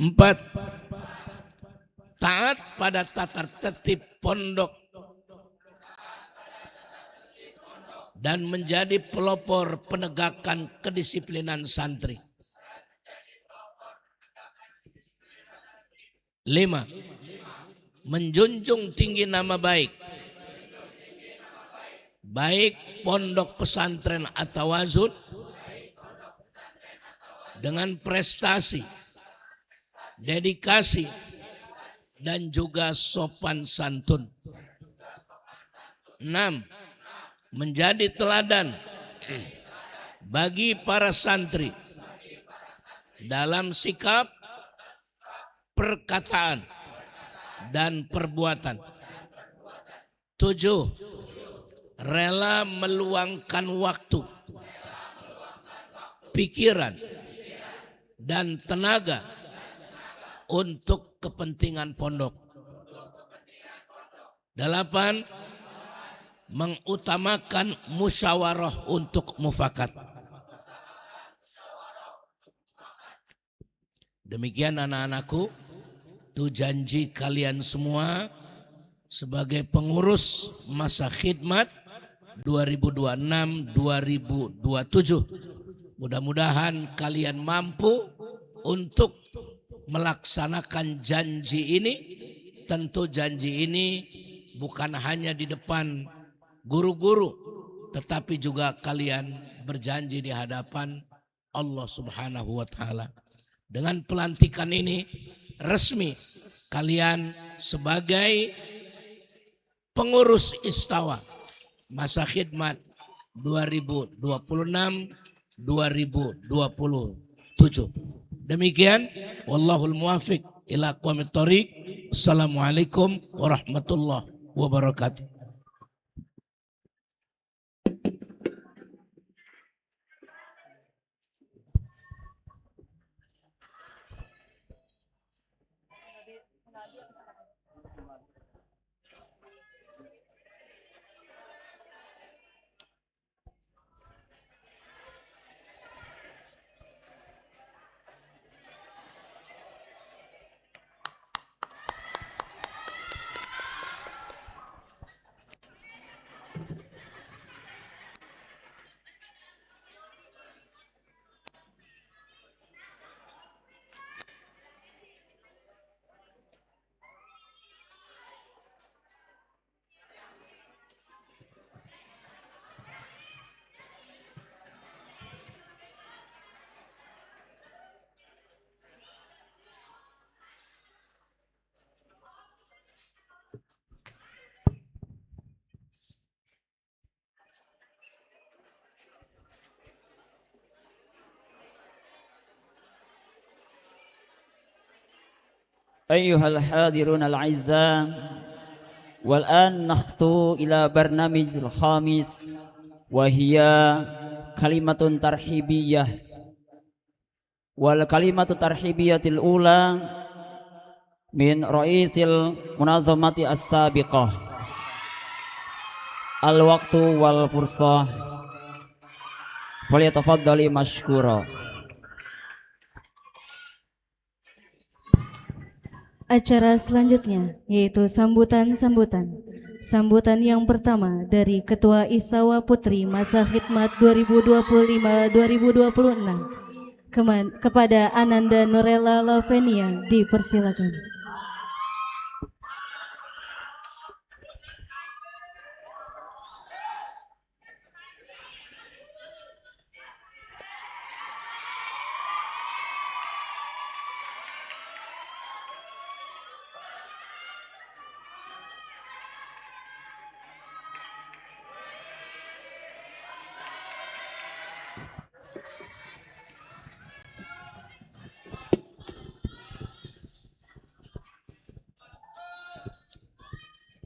4. Taat pada tata tertib pondok dan menjadi pelopor penegakan kedisiplinan santri. 5. Menjunjung tinggi nama baik baik pondok pesantren At-Tawazun dengan prestasi, dedikasi, dan juga sopan santun. 6. Menjadi teladan bagi para santri dalam sikap, perkataan, dan perbuatan. 7. Rela meluangkan waktu, pikiran, dan tenaga untuk kepentingan pondok. 8. Mengutamakan musyawarah untuk mufakat. Demikian anak-anakku, itu janji kalian semua sebagai pengurus masa khidmat 2026-2027. Mudah-mudahan kalian mampu untuk melaksanakan janji ini. Tentu janji ini bukan hanya di depan guru-guru, tetapi juga kalian berjanji di hadapan Allah Subhanahu wa Ta'ala. Dengan pelantikan ini resmi kalian sebagai pengurus Istawa masa khidmat 2026-2027. Demikian, wallahul muwafiq ila aqwamit thoriq. Assalamualaikum warahmatullahi wabarakatuh. أيها الحاضرون الأعزاء، والآن نخطو إلى برنامج الخامس، وهي كلمة ترحيبية. والكلمة الترحيبية الأولى من رئيس المنظمة السابقة. الوقت والفرصة، فليتفضل مشكورا. Acara selanjutnya yaitu sambutan-sambutan. Sambutan yang pertama dari Ketua Isawa Putri masa khidmat 2025-2026 kepada Ananda Nurella Lavenia, dipersilakan.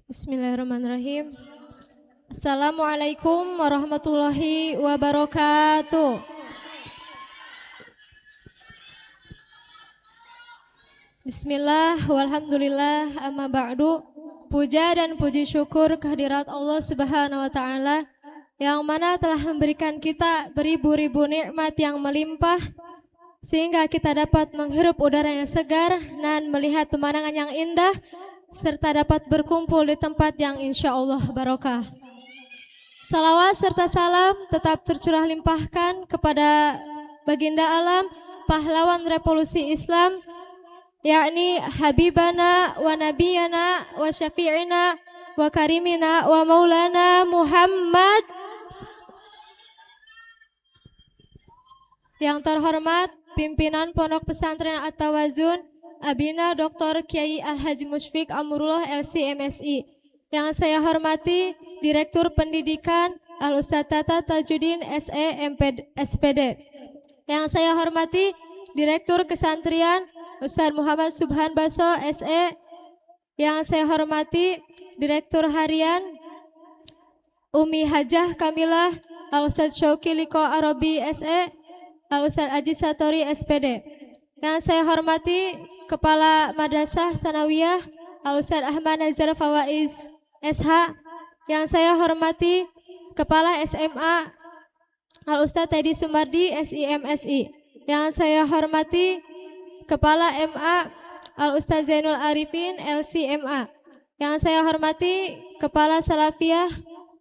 Bismillahirrahmanirrahim. Assalamualaikum warahmatullahi wabarakatuh. Bismillah, walhamdulillah, amma ba'du. Puja dan puji syukur kehadirat Allah Subhanahu wa Ta'ala yang mana telah memberikan kita beribu-ribu nikmat yang melimpah sehingga kita dapat menghirup udara yang segar dan melihat pemandangan yang indah serta dapat berkumpul di tempat yang insya Allah barokah. Salawat serta salam tetap tercurah limpahkan kepada baginda alam, pahlawan revolusi Islam, yakni Habibana wa Nabiyana wa Syafi'ina wa karimina wa maulana Muhammad. Yang terhormat pimpinan Pondok Pesantren At-Tawazun, Abina Dr. Kiai Al-Haji Musyfik Amrullah LC MSI. Yang saya hormati Direktur Pendidikan Al-Ustadz Tata Tajuddin SE SPD. Yang saya hormati Direktur Kesantrian Ustadz Muhammad Subhan Baso SE. Yang saya hormati Direktur Harian Umi Hajah Kamilah Al-Ustadz Syauki Liko Arabi SE, Al-Ustadz Aji Satori SPD. Yang saya hormati Kepala Madrasah Sanawiyah Al-Ustadz Ahmad Nazar Fawaiz SH. Yang saya hormati Kepala SMA Al-Ustadz Teddy Sumardi SIMSI. Yang saya hormati Kepala MA Al-Ustadz Zainul Arifin LCMA. Yang saya hormati Kepala Salafiyah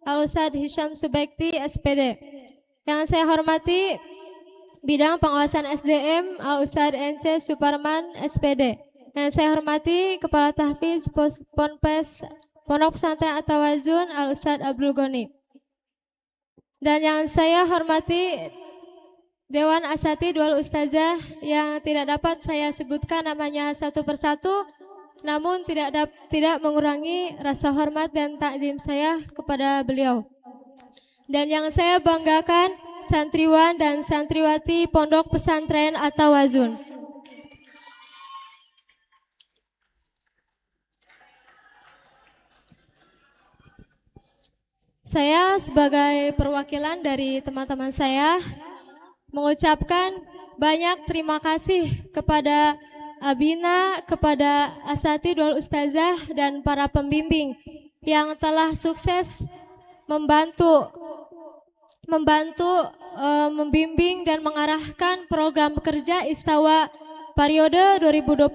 Al-Ustadz Hisham Subekti SPD. Yang saya hormati Bidang Pengawasan SDM Al-Ustadz NC Suparman SPD. Yang saya hormati Kepala Tahfiz Ponpes Pondok Pesantren At-Tawazun Al-Ustadz Abdul Goni. Dan yang saya hormati Dewan Asatidz Ustazah yang tidak dapat saya sebutkan namanya satu persatu, namun tidak mengurangi rasa hormat dan takzim saya kepada beliau. Dan yang saya banggakan santriwan dan santriwati Pondok Pesantren At-Tawazun. Saya sebagai perwakilan dari teman-teman saya mengucapkan banyak terima kasih kepada Abina, kepada Asatidz Ustazah dan para pembimbing yang telah sukses membantu membimbing dan mengarahkan program kerja Istawa periode 2025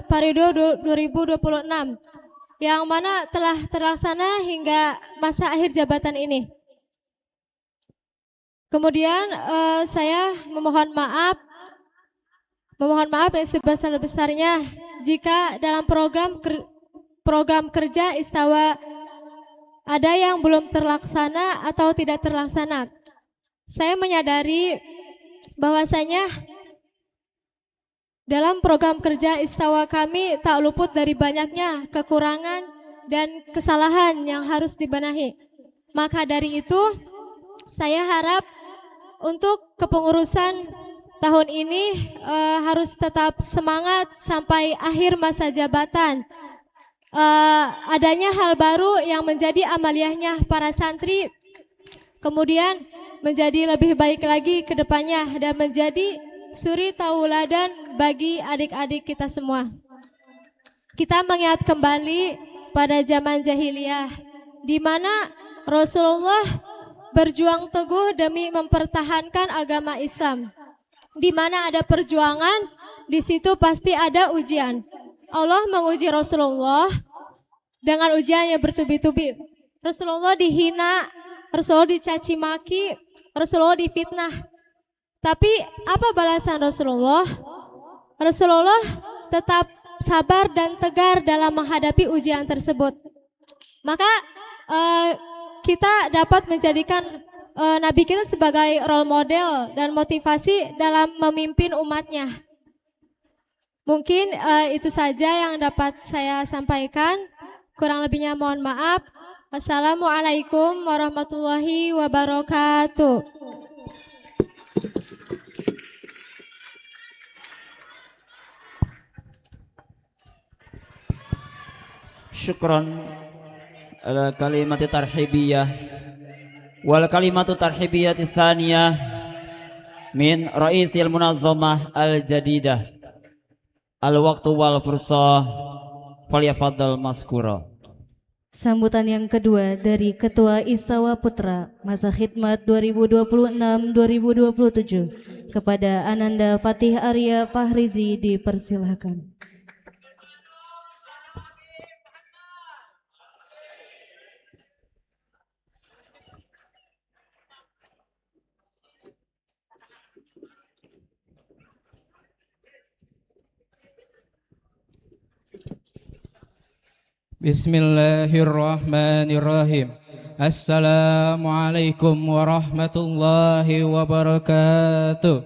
periode 2026 yang mana telah terlaksana hingga masa akhir jabatan ini. Kemudian saya memohon maaf yang sebesar-besarnya jika dalam program kerja Istawa ada yang belum terlaksana atau tidak terlaksana. Saya menyadari bahwasanya dalam program kerja Istawa kami tak luput dari banyaknya kekurangan dan kesalahan yang harus dibenahi. Maka dari itu, saya harap untuk kepengurusan tahun ini harus tetap semangat sampai akhir masa jabatan. Adanya hal baru yang menjadi amaliyahnya para santri, kemudian menjadi lebih baik lagi ke depannya dan menjadi suri tauladan bagi adik-adik kita semua. Kita mengingat kembali pada zaman jahiliyah di mana Rasulullah berjuang teguh demi mempertahankan agama Islam. Di mana ada perjuangan, di situ pasti ada ujian. Allah menguji Rasulullah dengan ujian yang bertubi-tubi. Rasulullah dihina, Rasulullah dicaci maki, Rasulullah difitnah. Tapi apa balasan Rasulullah? Rasulullah tetap sabar dan tegar dalam menghadapi ujian tersebut. Maka kita dapat menjadikan Nabi kita sebagai role model dan motivasi dalam memimpin umatnya. Mungkin itu saja yang dapat saya sampaikan. Kurang lebihnya mohon maaf. Wassalamualaikum warahmatullahi wabarakatuh. Syukran ala kalimati tarhibiyah wal kalimatu tarhibiyah tsaniyah min raisil munazzamah al jadidah al waqtu wal fursah falyafadhal maskura. Sambutan yang kedua dari Ketua Istawa Putra masa khidmat 2026-2027 kepada Ananda Fatih Arya Fahrizi dipersilahkan. Bismillahirrahmanirrahim. Assalamualaikum warahmatullahi wabarakatuh.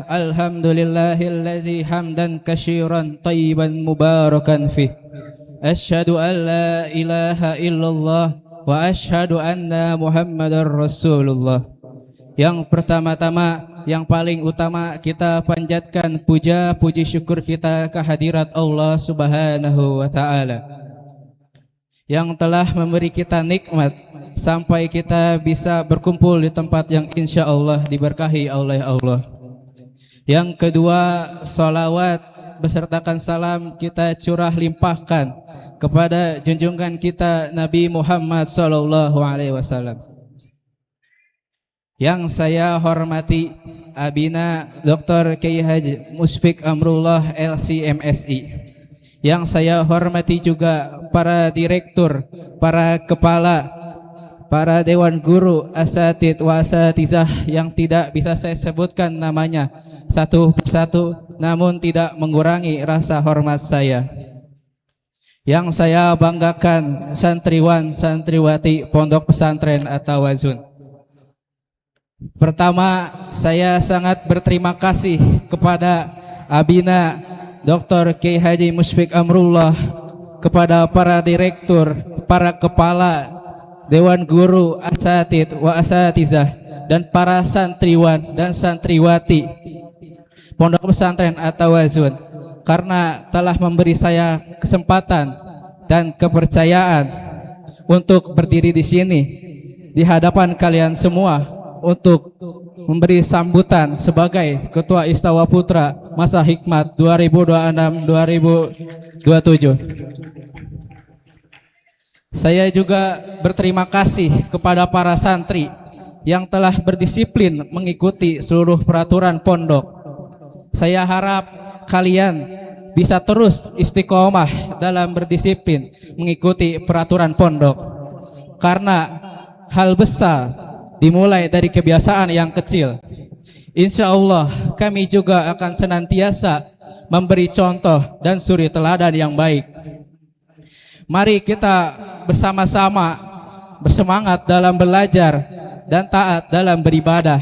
Alhamdulillahillazi hamdan katsiran thayyiban mubarakan fih. Asyhadu an la ilaha illallah wa asyhadu anna Muhammadar Rasulullah. Yang pertama-tama, yang paling utama, kita panjatkan puja puji syukur kita kehadirat Allah Subhanahu wa taala yang telah memberi kita nikmat sampai kita bisa berkumpul di tempat yang insya Allah diberkahi oleh Allah. Yang kedua, salawat besertakan salam kita curah limpahkan kepada junjungan kita Nabi Muhammad SAW. Yang saya hormati Abina Dr. Kiai Haji Mushfiq Amrullah LC MSI. Yang saya hormati juga para direktur, para kepala, para dewan guru, asatid wa asatizah yang tidak bisa saya sebutkan namanya satu persatu, namun tidak mengurangi rasa hormat saya. Yang saya banggakan santriwan santriwati Pondok Pesantren At-Tawazun. Pertama, saya sangat berterima kasih kepada Abina Dr. Kiai Haji Mushfiq Amrullah, kepada para direktur, para kepala, dewan guru, asatid wa asatizah, dan para santriwan dan santriwati Pondok Pesantren At-Tawazun, karena telah memberi saya kesempatan dan kepercayaan untuk berdiri di sini di hadapan kalian semua untuk memberi sambutan sebagai Ketua Istawa Putra Masa Hikmat 2026-2027. Saya juga berterima kasih kepada para santri yang telah berdisiplin mengikuti seluruh peraturan pondok. Saya harap kalian bisa terus istiqomah dalam berdisiplin mengikuti peraturan pondok, karena hal besar dimulai dari kebiasaan yang kecil. Insya Allah kami juga akan senantiasa memberi contoh dan suri teladan yang baik. Mari kita bersama-sama bersemangat dalam belajar dan taat dalam beribadah,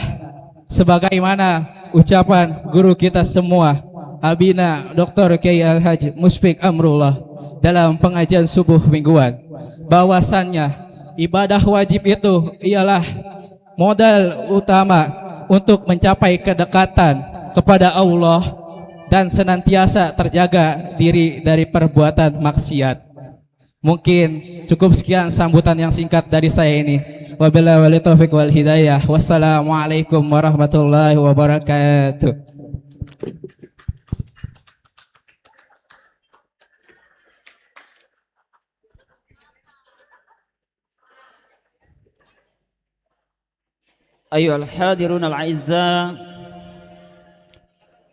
sebagaimana ucapan guru kita semua, Abina Dr. Kiai Al-Haji Mushfiq Amrullah, dalam pengajian subuh mingguan, bahwasannya ibadah wajib itu ialah modal utama untuk mencapai kedekatan kepada Allah dan senantiasa terjaga diri dari perbuatan maksiat. Mungkin cukup sekian sambutan yang singkat dari saya ini. Wabillahi wal taufiq wal hidayah. Wassalamualaikum warahmatullahi wabarakatuh. أيها الحاضرون الأعزاء،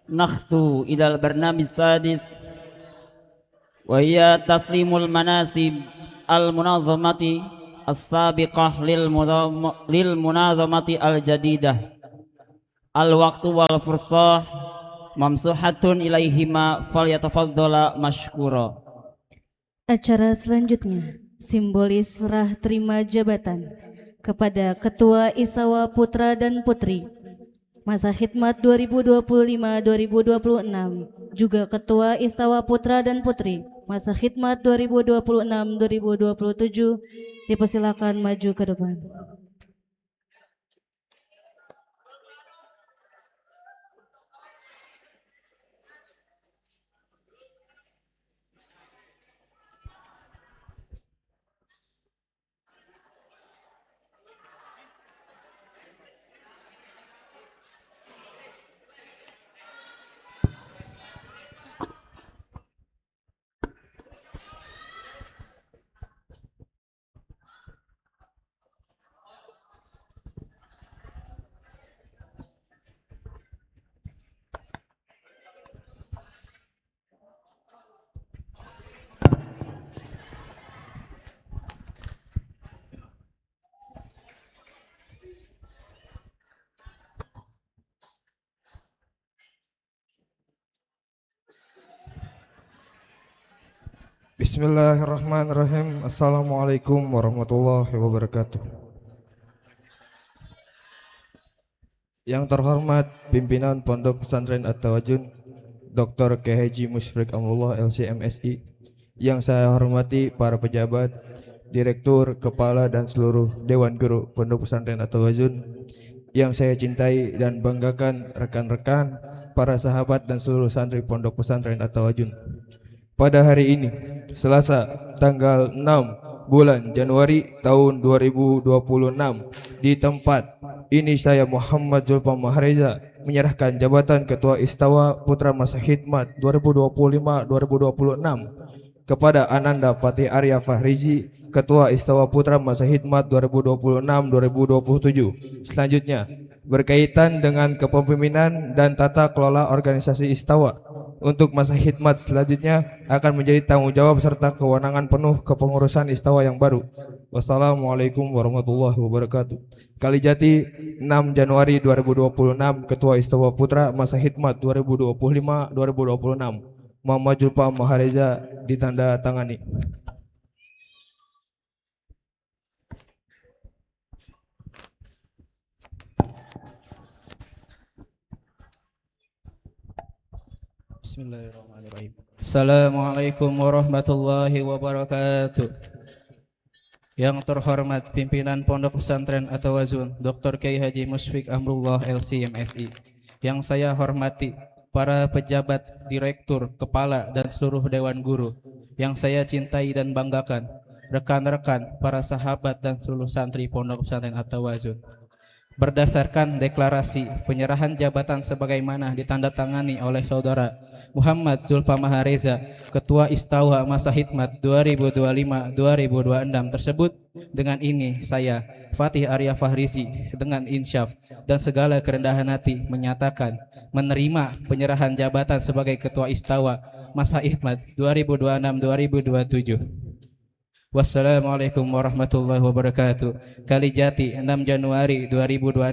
نخطو إلى البرنامج السادس، وهي تسليم المناسب المنظمة السابقة للمنظمة الجديدة. الوقت والفرصة ممسوحة إليهما فليتفضل مشكورا. Acara selanjutnya simbolis serah terima jabatan kepada Ketua Isawa Putra dan Putri Masa Khidmat 2025-2026, juga Ketua Isawa Putra dan Putri Masa Khidmat 2026-2027, dipersilakan maju ke depan. Bismillahirrahmanirrahim. Assalamualaikum warahmatullahi wabarakatuh. Yang terhormat pimpinan Pondok Pesantren At-Tawazun Dr. Kiai Haji Musyfiq Amrullah LC/MSI. Yang saya hormati para pejabat, direktur, kepala dan seluruh dewan guru Pondok Pesantren At-Tawazun. Yang saya cintai dan banggakan rekan-rekan, para sahabat dan seluruh santri Pondok Pesantren At-Tawazun. Pada hari ini, Selasa, tanggal 6 bulan Januari tahun 2026, di tempat ini saya Muhammad Zulfa Mahareza menyerahkan jabatan Ketua Istawa Putra Masa Khidmat 2025-2026 kepada Ananda Fatih Arya Fahrizi, Ketua Istawa Putra Masa Khidmat 2026-2027. Selanjutnya, berkaitan dengan kepemimpinan dan tata kelola organisasi Istawa untuk masa khidmat selanjutnya akan menjadi tanggung jawab serta kewenangan penuh kepengurusan Istawa yang baru. Wassalamualaikum warahmatullahi wabarakatuh. Kalijati, 6 Januari 2026, Ketua Istawa Putra Masa Khidmat 2025-2026. Muhammad Zulfa Mahareza ditanda tangani. Bismillahirrahmanirrahim. Assalamualaikum warahmatullahi wabarakatuh. Yang terhormat pimpinan Pondok Pesantren At-Tawazun Dr. Kiai Haji Musyfiq Amrullah LC/MSI. Yang saya hormati para pejabat, direktur, kepala dan seluruh dewan guru. Yang saya cintai dan banggakan rekan-rekan, para sahabat dan seluruh santri Pondok Pesantren At-Tawazun. Berdasarkan deklarasi penyerahan jabatan sebagaimana ditandatangani oleh saudara Muhammad Zulfa Mahareza, Ketua Istawa Masa Khidmat 2025-2026 tersebut, dengan ini saya Fatih Arya Fahrizi dengan insyaf dan segala kerendahan hati menyatakan menerima penyerahan jabatan sebagai Ketua Istawa Masa Khidmat 2026-2027. Wassalamualaikum warahmatullahi wabarakatuh. Kalijati, 6 Januari 2026,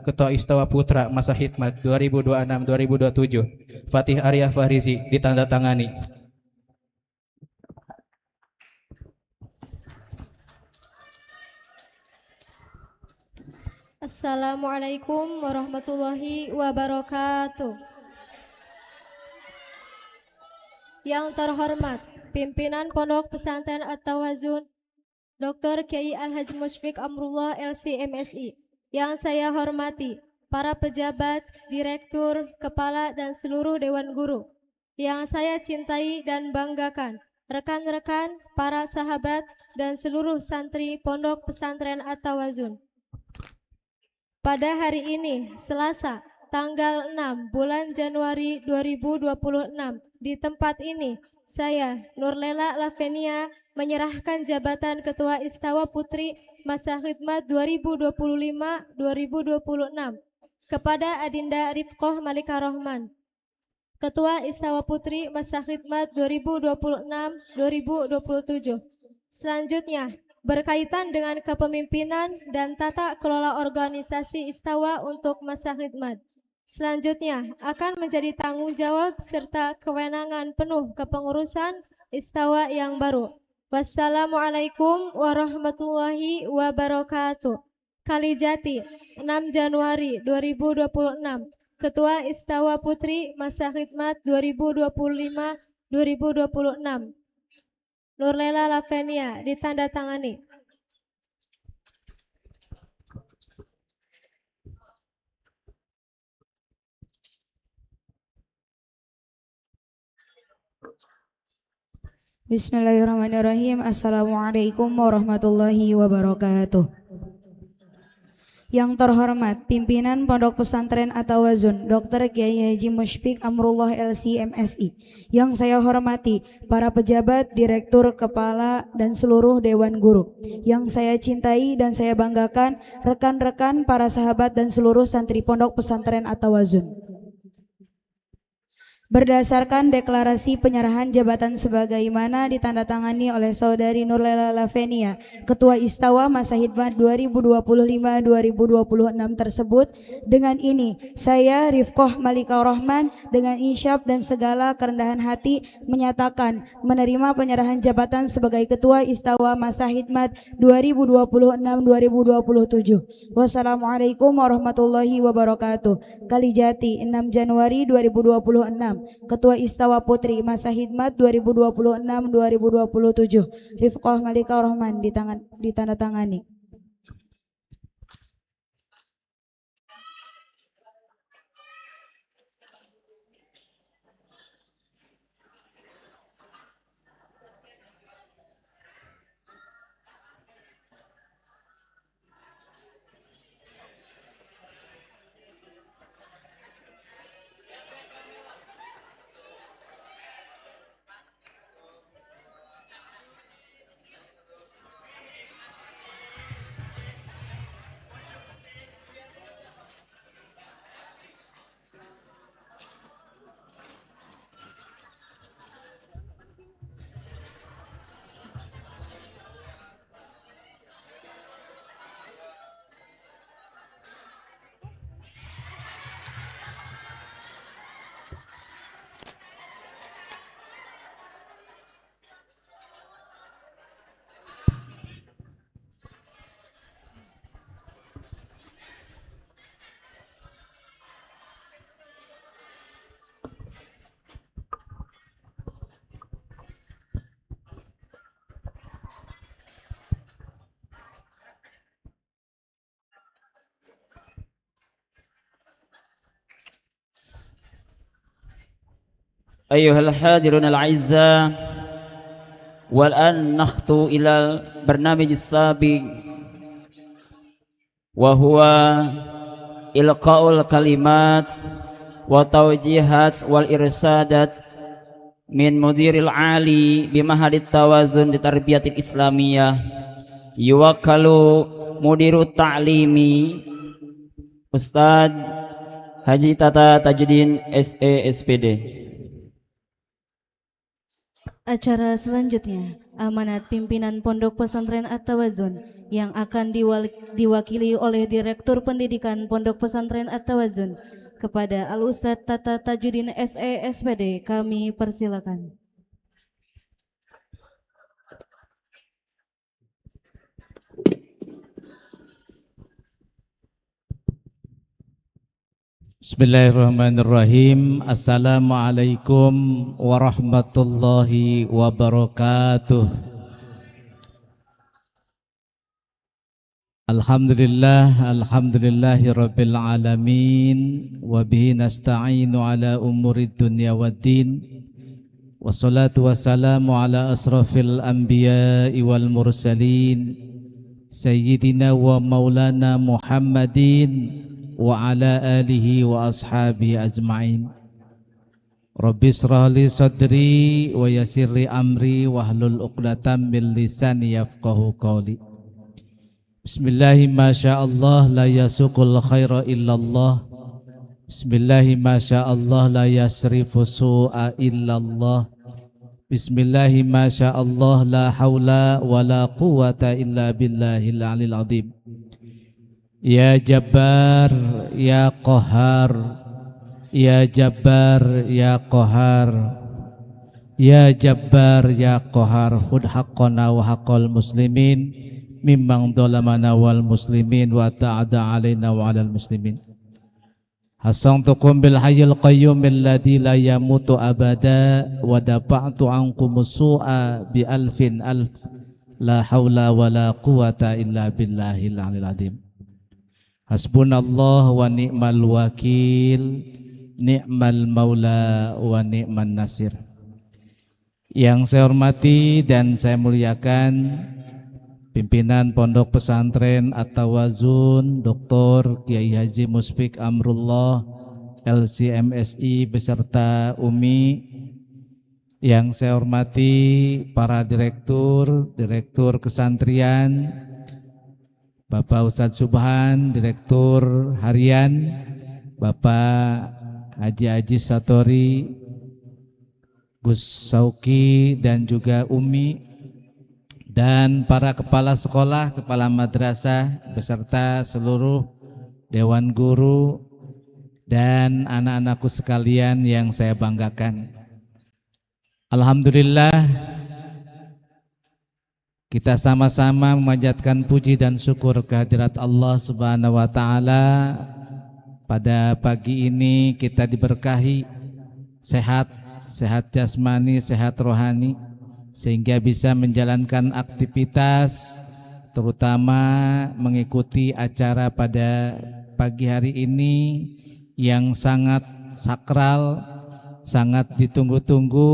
Ketua Istawa Putra Masa Khidmat 2026-2027. Fatih Arya Fahrizi ditandatangani. Assalamualaikum warahmatullahi wabarakatuh. Yang terhormat pimpinan Pondok Pesantren At-Tawazun Dr. Kiai Al-Haji Musyfiq Amrullah LC/MSI. Yang saya hormati para pejabat, direktur, kepala dan seluruh dewan guru. Yang saya cintai dan banggakan rekan-rekan, para sahabat dan seluruh santri Pondok Pesantren At-Tawazun. Pada hari ini, Selasa, tanggal 6 bulan Januari 2026, di tempat ini saya, Nurlela Lavenia, menyerahkan jabatan Ketua Istawa Putri Masa Khidmat 2025-2026 kepada Adinda Rifqoh Malika Rohman, Ketua Istawa Putri Masa Khidmat 2026-2027. Selanjutnya, berkaitan dengan kepemimpinan dan tata kelola organisasi Istawa untuk masa khidmat. Selanjutnya akan menjadi tanggung jawab serta kewenangan penuh kepengurusan Istawa yang baru. Wassalamualaikum warahmatullahi wabarakatuh. Kalijati, 6 Januari 2026, Ketua Istawa Putri Masa Khidmat 2025-2026. Nurlela Lavenia ditandatangani. Bismillahirrahmanirrahim. Assalamualaikum warahmatullahi wabarakatuh. Yang terhormat pimpinan Pondok Pesantren At-Tawazun Dr. Kiai Haji Musyfiq Amrullah LC/MSI. Yang saya hormati para pejabat, direktur, kepala dan seluruh dewan guru. Yang saya cintai dan saya banggakan rekan-rekan, para sahabat dan seluruh santri Pondok Pesantren At-Tawazun. Berdasarkan deklarasi penyerahan jabatan sebagaimana ditandatangani oleh Saudari Nurlela Lavenia, Ketua Istawa masa hikmat 2025-2026 tersebut, dengan ini saya Rifkoh Malika Rohman dengan insyaf dan segala kerendahan hati menyatakan menerima penyerahan jabatan sebagai Ketua Istawa masa hikmat 2026-2027. Wassalamualaikum warahmatullahi wabarakatuh. Kalijati 6 Januari 2026. Ketua Istawa Putri masa hikmat 2026-2027, Rifqah Malika Rohman ditandatangani. أيها الحاضرون الأعزاء، والآن نخطو إلى البرنامج السابق وهو إلقاء الكلمات والتوجيهات والإرشادات من مدير العالي بمعهد التوازن للتربية الإسلامية يوكل مدير التعليم Ustadz Haji Tata Tajuddin SE-SPD. Acara selanjutnya, amanat pimpinan Pondok Pesantren At-Tawazun yang akan diwakili oleh Direktur Pendidikan Pondok Pesantren At-Tawazun kepada Al-Ustadz Tata Tajuddin SE-SPD. Kami persilakan. Bismillahirrahmanirrahim. Assalamualaikum warahmatullahi wabarakatuh. Alhamdulillahi rabbil alamin, wa bihi nasta'inu ala umurid dunya waddin, wassalatu wassalamu ala asrafil anbiya'i wal mursalin, sayyidina wa maulana Muhammadin wa ala alihi wa ashabihi ajma'in. Rabbi israh li sadri wa yassir li amri wahlul 'uqdatam min lisani yafqahu qawli. Bismillahi masyaallah la yasuqul khaira illallah. Bismillahi masyaallah la yasrifu su'a illallah. Bismillahi masyaallah la haula wa la quwata illa billahil alil azim. Ya Jabbar, Ya Qahar, Ya Jabbar, Ya Qahar, Ya Jabbar, Ya Qahar, hud haqqana wa haqqal muslimin, mimman dolamana wal muslimin, wa ta'ada alaina wa alal muslimin. Hasantukum bil hayyil qayyum alladhi la yamutu abada, wa dafa'tu ankum su'a bi alfin alf, la hawla wa la quwata illa billahil alil azim. Hasbunallah wa ni'mal wakil, ni'mal maula wa ni'man nasir. Yang saya hormati dan saya muliakan pimpinan Pondok Pesantren At-Tawazun Dr. Kiai Haji Mushfiq Amrullah LC-MSI beserta Umi. Yang saya hormati para direktur kesantrian, Bapak Ustadz Subhan, Direktur Harian, Bapak Haji Satori, Gus Sauki dan juga Umi, dan para kepala sekolah, kepala madrasah beserta seluruh dewan guru dan anak-anakku sekalian yang saya banggakan. Alhamdulillah, kita sama-sama memanjatkan puji dan syukur kehadirat Allah Subhanahu wa taala. Pada pagi ini kita diberkahi sehat jasmani, sehat rohani, sehingga bisa menjalankan aktivitas, terutama mengikuti acara pada pagi hari ini yang sangat sakral, sangat ditunggu-tunggu,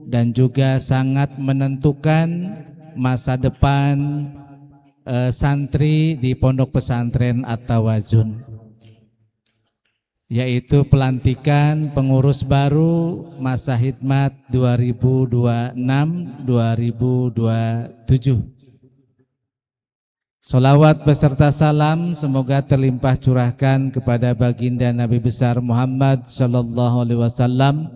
dan juga sangat menentukan masa depan santri di Pondok Pesantren At-Tawazun, yaitu pelantikan pengurus baru masa khidmat 2026-2027. Salawat beserta salam semoga terlimpah curahkan kepada baginda Nabi besar Muhammad sallallahu alaihi wasallam,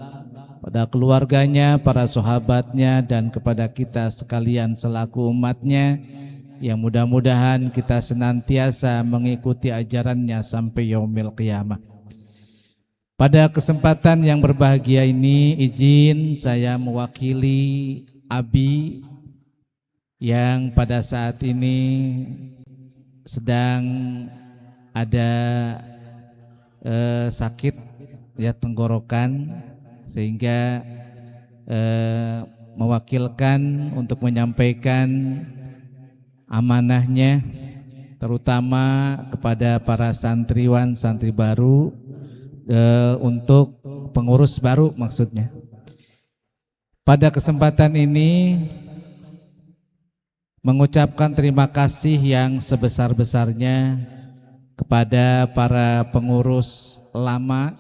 pada keluarganya, para sahabatnya, dan kepada kita sekalian selaku umatnya, yang mudah-mudahan kita senantiasa mengikuti ajarannya sampai yaumil qiyamah. Pada kesempatan yang berbahagia ini, izin saya mewakili Abi yang pada saat ini sedang ada sakit ya, tenggorokan, sehingga mewakilkan untuk menyampaikan amanahnya terutama kepada para santriwan, santri baru, untuk pengurus baru maksudnya. Pada kesempatan ini mengucapkan terima kasih yang sebesar-besarnya kepada para pengurus lama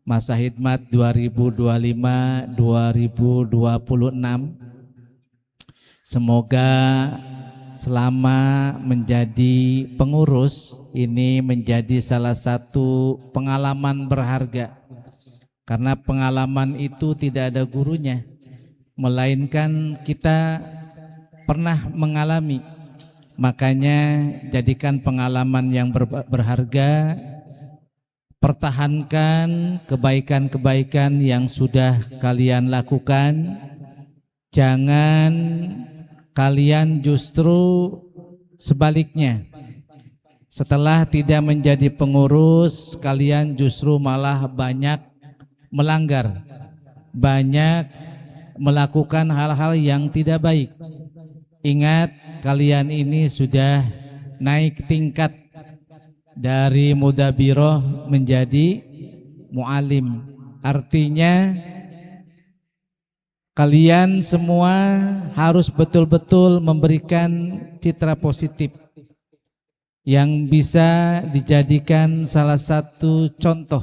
masa khidmat 2025-2026. Semoga selama menjadi pengurus ini menjadi salah satu pengalaman berharga, karena pengalaman itu tidak ada gurunya, melainkan kita pernah mengalami. Makanya jadikan pengalaman yang berharga, pertahankan kebaikan-kebaikan yang sudah kalian lakukan, jangan kalian justru sebaliknya, setelah tidak menjadi pengurus, kalian justru malah banyak melanggar, banyak melakukan hal-hal yang tidak baik. Ingat, kalian ini sudah naik tingkat dari mudabiroh menjadi mu'alim. Artinya kalian semua harus betul-betul memberikan citra positif yang bisa dijadikan salah satu contoh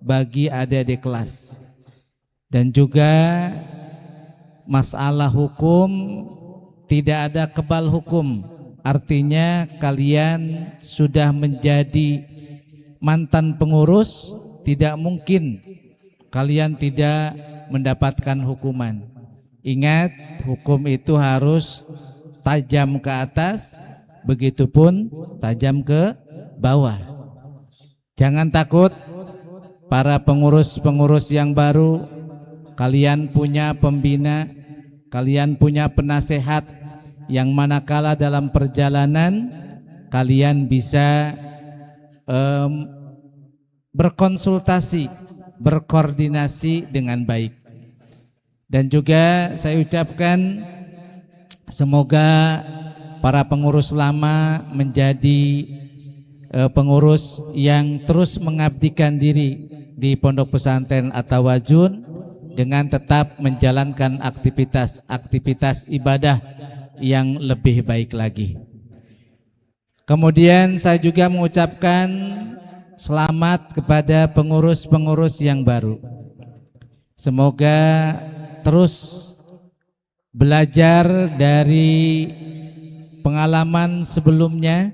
bagi adik-adik kelas. Dan juga masalah hukum, tidak ada kebal hukum. Artinya kalian sudah menjadi mantan pengurus, tidak mungkin kalian tidak mendapatkan hukuman. Ingat, hukum itu harus tajam ke atas, begitupun tajam ke bawah. Jangan takut, para pengurus-pengurus yang baru, kalian punya pembina, kalian punya penasehat, yang manakala dalam perjalanan kalian bisa berkonsultasi, berkoordinasi dengan baik. Dan juga saya ucapkan semoga para pengurus lama menjadi pengurus yang terus mengabdikan diri di Pondok Pesantren At-Tawazun dengan tetap menjalankan aktivitas ibadah yang lebih baik lagi. Kemudian saya juga mengucapkan selamat kepada pengurus-pengurus yang baru. Semoga terus belajar dari pengalaman sebelumnya,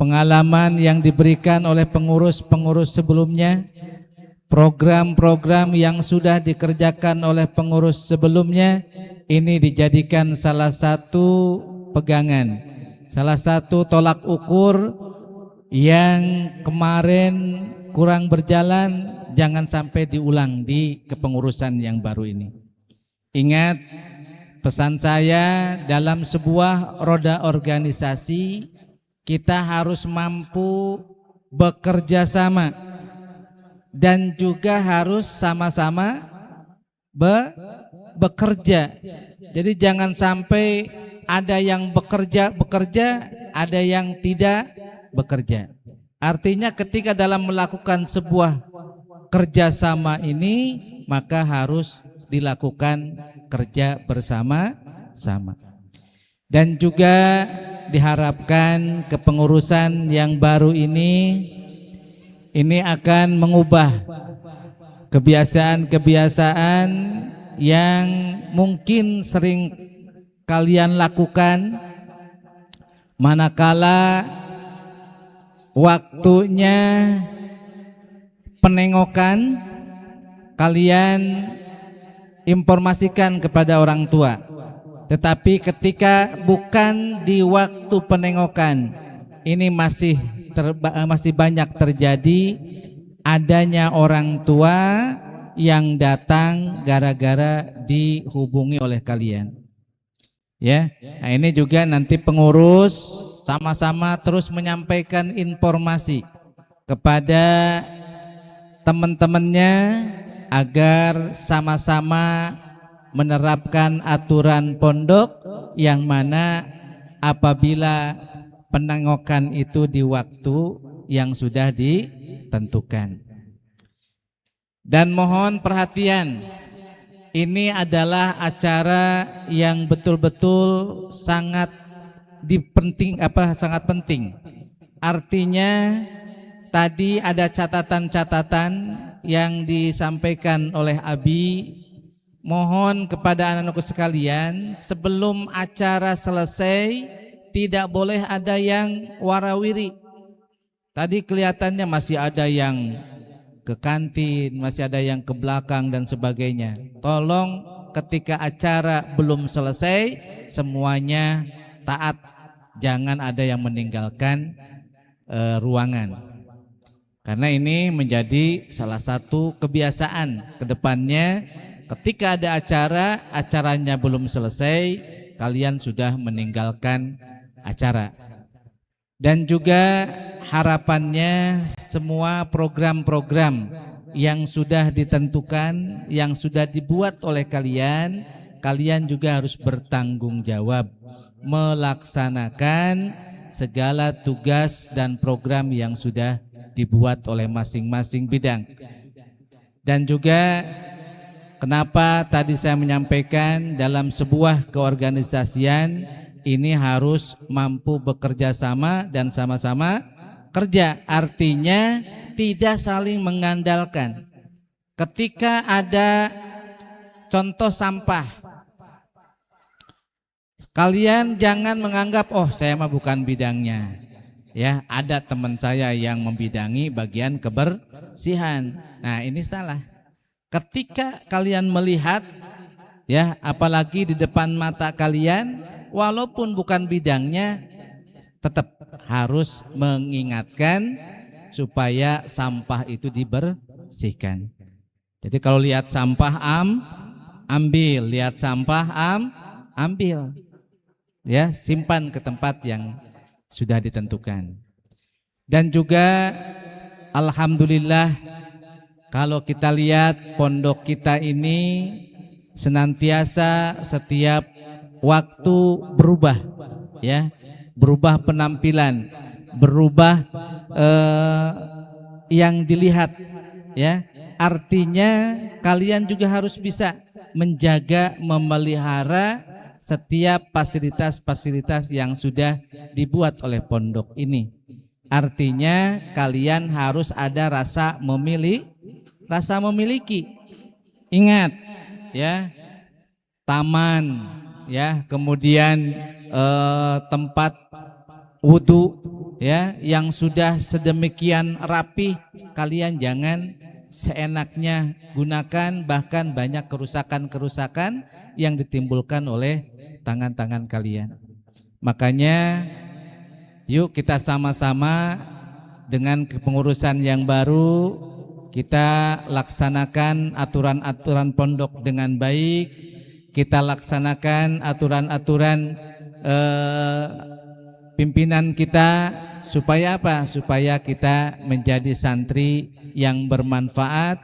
pengalaman yang diberikan oleh pengurus-pengurus sebelumnya, program-program yang sudah dikerjakan oleh pengurus sebelumnya ini dijadikan salah satu pegangan, salah satu tolak ukur yang kemarin kurang berjalan, jangan sampai diulang di kepengurusan yang baru ini. Ingat pesan saya, dalam sebuah roda organisasi kita harus mampu bekerja sama dan juga harus sama-sama bekerja. Jadi jangan sampai ada yang bekerja, ada yang tidak bekerja. Artinya ketika dalam melakukan sebuah kerjasama ini, maka harus dilakukan kerja bersama-sama. Dan juga diharapkan kepengurusan yang baru ini akan mengubah kebiasaan-kebiasaan yang mungkin sering kalian lakukan manakala waktunya penengokan, kalian informasikan kepada orang tua. Tetapi ketika bukan di waktu penengokan, ini masih banyak terjadi adanya orang tua yang datang gara-gara dihubungi oleh kalian. Ya, nah ini juga nanti pengurus sama-sama terus menyampaikan informasi kepada teman-temannya agar sama-sama menerapkan aturan pondok yang mana apabila penengokan itu di waktu yang sudah ditentukan. Dan mohon perhatian, ini adalah acara yang betul-betul sangat sangat penting. Artinya tadi ada catatan-catatan yang disampaikan oleh Abi. Mohon kepada anak-anakku sekalian, sebelum acara selesai tidak boleh ada yang warawiri. Tadi kelihatannya masih ada yang ke kantin, masih ada yang ke belakang dan sebagainya. Tolong ketika acara belum selesai semuanya taat, jangan ada yang meninggalkan ruangan. Karena ini menjadi salah satu kebiasaan ke depannya. Ketika ada acaranya belum selesai, kalian sudah meninggalkan acara. Dan juga harapannya semua program-program yang sudah ditentukan, yang sudah dibuat oleh kalian, kalian juga harus bertanggung jawab melaksanakan segala tugas dan program yang sudah dibuat oleh masing-masing bidang. Dan juga kenapa tadi saya menyampaikan dalam sebuah keorganisasian ini harus mampu bekerja sama dan sama-sama kerja. Artinya tidak saling mengandalkan. Ketika ada contoh sampah, kalian jangan menganggap oh saya mah bukan bidangnya. Ya, ada teman saya yang membidangi bagian kebersihan. Nah, ini salah. Ketika kalian melihat, ya, apalagi di depan mata kalian, walaupun bukan bidangnya, tetap harus mengingatkan supaya sampah itu dibersihkan. Jadi kalau lihat sampah ambil, lihat sampah ambil, ya, simpan ke tempat yang sudah ditentukan. Dan juga alhamdulillah, kalau kita lihat pondok kita ini senantiasa setiap waktu berubah, ya, berubah penampilan, berubah yang dilihat, ya. Artinya kalian juga harus bisa menjaga, memelihara setiap fasilitas-fasilitas yang sudah dibuat oleh pondok ini. Artinya kalian harus ada rasa memiliki. Ingat, ya, taman, ya, kemudian tempat wudhu, ya, yang sudah sedemikian rapi, kalian jangan seenaknya gunakan, bahkan banyak kerusakan-kerusakan yang ditimbulkan oleh tangan-tangan kalian. Makanya yuk kita sama-sama dengan kepengurusan yang baru, kita laksanakan aturan-aturan pondok dengan baik, kita laksanakan aturan-aturan pimpinan kita, supaya apa? Supaya kita menjadi santri yang bermanfaat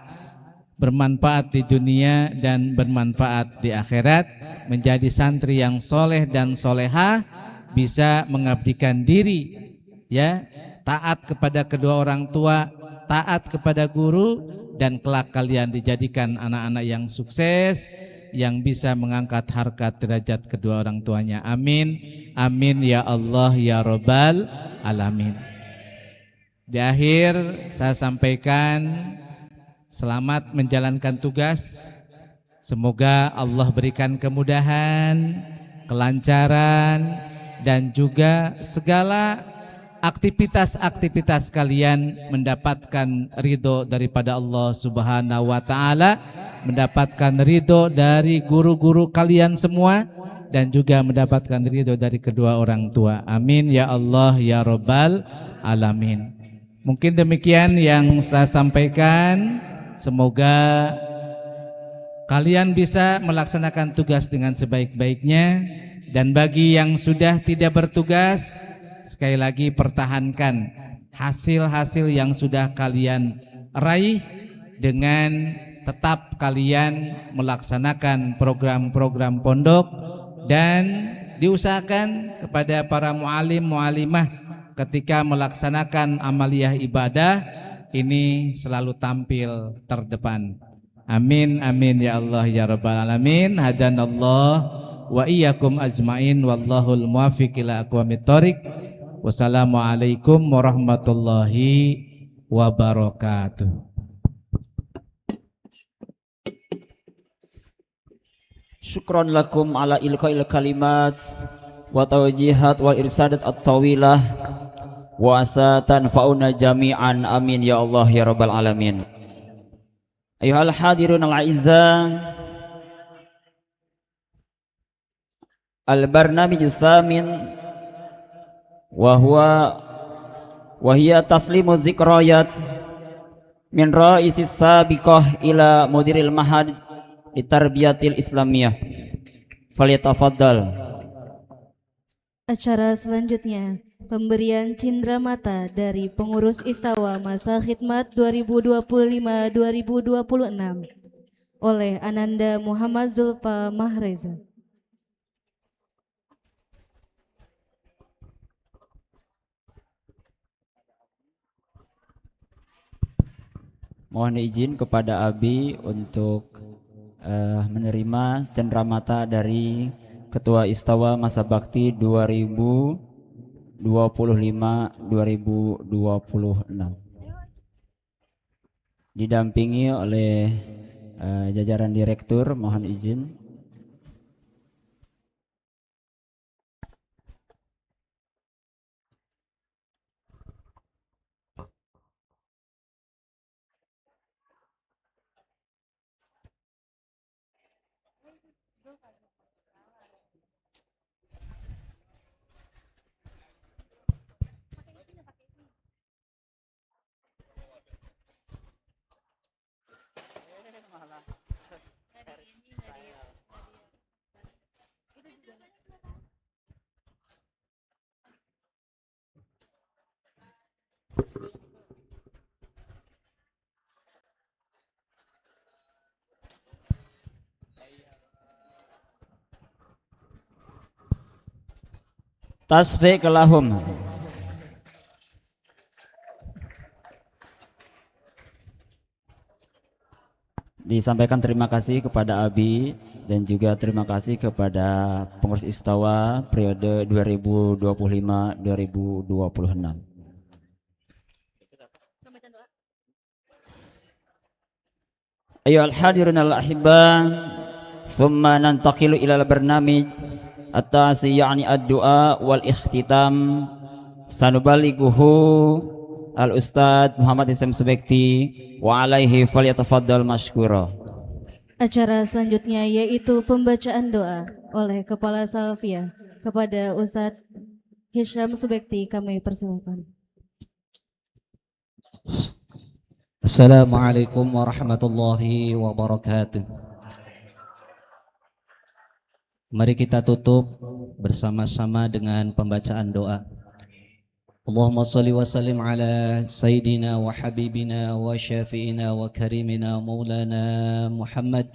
di dunia dan bermanfaat di akhirat, menjadi santri yang soleh dan solehah, bisa mengabdikan diri, ya, taat kepada kedua orang tua, taat kepada guru, dan kelak kalian dijadikan anak-anak yang sukses, yang bisa mengangkat harkat derajat kedua orang tuanya. Amin, amin ya Allah ya Rabbal alamin. Di akhir saya sampaikan selamat menjalankan tugas. Semoga Allah berikan kemudahan, kelancaran, dan juga segala aktivitas-aktivitas kalian mendapatkan ridho daripada Allah Subhanahu wa Ta'ala, mendapatkan ridho dari guru-guru kalian semua, dan juga mendapatkan ridho dari kedua orang tua. Amin ya Allah ya Rabbal alamin. Mungkin demikian yang saya sampaikan. Semoga kalian bisa melaksanakan tugas dengan sebaik-baiknya, dan bagi yang sudah tidak bertugas, sekali lagi pertahankan hasil-hasil yang sudah kalian raih dengan tetap kalian melaksanakan program-program pondok, dan diusahakan kepada para mu'alim mu'alimah ketika melaksanakan amaliyah ibadah ini selalu tampil terdepan. Amin amin ya Allah ya Rabbal alamin. Hadanallah wa iyyakum ajmain, wallahul muwaffiq ila aqwamit thoriq. Wassalamualaikum warahmatullahi wabarakatuh. Syukran lakum ala ilqail kalimat wa tawjihat wal irsadat at-tawilah wa asa tanfa'una jami'an. Amin ya Allah ya Rabbal alamin. Ayuhal hadirun al-a'izzah, al-barnamij tsamin wa hiya taslimu dzikrayat min ra'isis sabiqah ila mudiril mahad litarbiyatil islamiyah. Falyatafaddal. Acara selanjutnya, pemberian cindera mata dari pengurus Istawa Masa Khidmat 2025-2026 oleh Ananda Muhammad Zulfa Mahreza. Mohon izin kepada Abi untuk menerima cenderamata dari Ketua Istawa Masa Bakti 2025-2026, didampingi oleh jajaran direktur. Mohon izin. Tasbih lahum. Disampaikan terima kasih kepada Abi dan juga terima kasih kepada pengurus Istawa periode 2025-2026. Ayyuhal hadirun al-ahibba, thumma nantaqilu ila al-barnamij at-tasi, yani ad-du'a wal ikhtitam. Sanubalighuhu Al-Ustadz Muhammad Isam Subekti wa alaihi falyatafaddal mashkura. Acara selanjutnya yaitu pembacaan doa oleh Kepala Salafiyah kepada Ustadz Hisham Subekti, kami persilakan. Assalamualaikum warahmatullahi wabarakatuh. Mari kita tutup bersama-sama dengan pembacaan doa. Allahumma salli wa sallim ala Sayyidina wa Habibina wa Syafi'ina wa Karimina Maulana Muhammad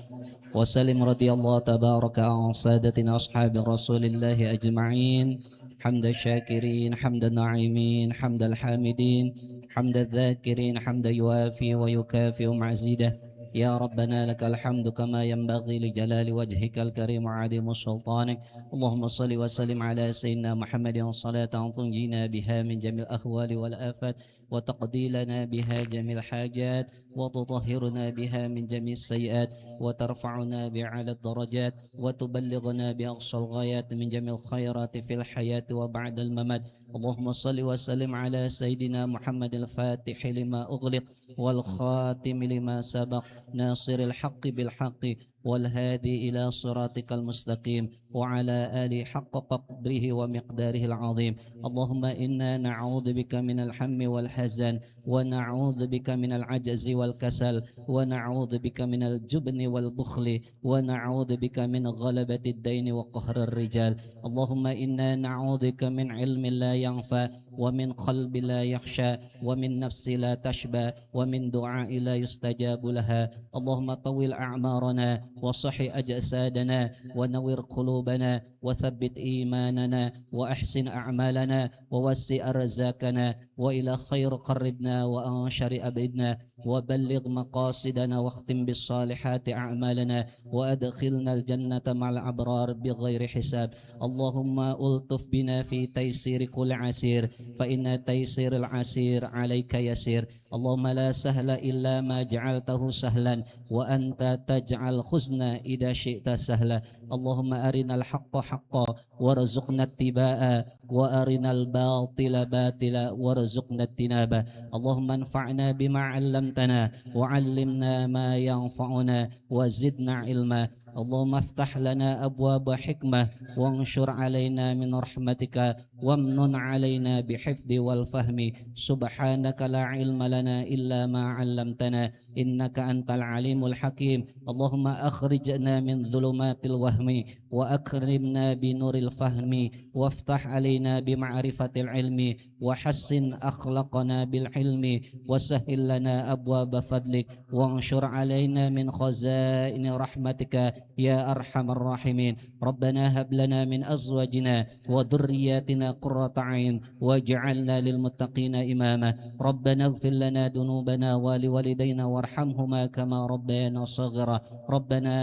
wa sallim radiyallahu tabaraka an sadatina ashabi rasulillahi ajma'in hamda syakirin, hamda na'imin, hamda hamidin, hamda dhakirin, hamda yuafi wa yukafi mazidah. يا ربنا لك الحمد كما ينبغي لجلال وجهك الكريم وعظيم سلطانك. اللهم صل وسلم على سيدنا محمد صلاة تنجينا بها من جميع الأهوال والآفات وتقضي لنا بها جميع الحاجات وتطهرنا بها من جميع السيئات وترفعنا بأعلى الدرجات وتبلغنا بأقصى الغايات من جميع الخيرات في الحياة وبعد الممات. اللهم صل وسلم على سيدنا محمد الفاتح لما أغلق والخاتم لما سبق ناصر الحق بالحق والهادي إلى صراطك المستقيم وعلى آله حق قدره ومقداره العظيم. اللهم إنا نعوذ بك من الهم والحزن ونعوذ بك من العجز والكسل ونعوذ بك من الجبن والبخل ونعوذ بك من غلبة الدين وقهر الرجال. اللهم إنا نعوذ بك من علم لا ينفع ومن قلب لا يخشى ومن نفس لا تشبع ومن دعاء لا يستجاب لها. اللهم طول أعمارنا وصح أجسادنا ونور قلوبنا وثبت إيماننا وأحسن أعمالنا ووسع أرزاقنا وإلى خير قربنا وأنشر أبدنا وبلغ مقاصدنا واختم بالصالحات أعمالنا وأدخلنا الجنة مع الأبرار بغير حساب. اللهم ألطف بنا في تيسير كل عسير فإن تيسير العسير عليك يسير. اللهم لا سهل إلا ما جعلته سهلا وأنت تجعل حزنا إذا شئت سهلا. اللهم أرنا الحق حقا وارزقنا اتباعه وأرنا الباطل باطلا وارزقنا اجتنابه. اللهم انفعنا بما علمتنا وعلمنا ما ينفعنا وزدنا علما. اللهم افتح لنا أبواب حكمة وانشر علينا من رحمتك وامنن علينا بحفظ والفهم. سبحانك لا علم لنا إلا ما علمتنا إنك أنت العليم الحكيم. اللهم أخرجنا من ظلمات الوهم وأكرمنا بنور الفهم وافتح علينا بمعرفة العلم وحسن أخلاقنا بالحلم وسهل لنا أبواب فضلك وانشر علينا من خزائن رحمتك يا أرحم الراحمين. ربنا هب لنا من أزواجنا وذرياتنا قرة عين واجعلنا للمتقين إماما. ربنا اغفر لنا ذنوبنا ولوالدينا وارحمهما كما ربيانا صغيرا. ربنا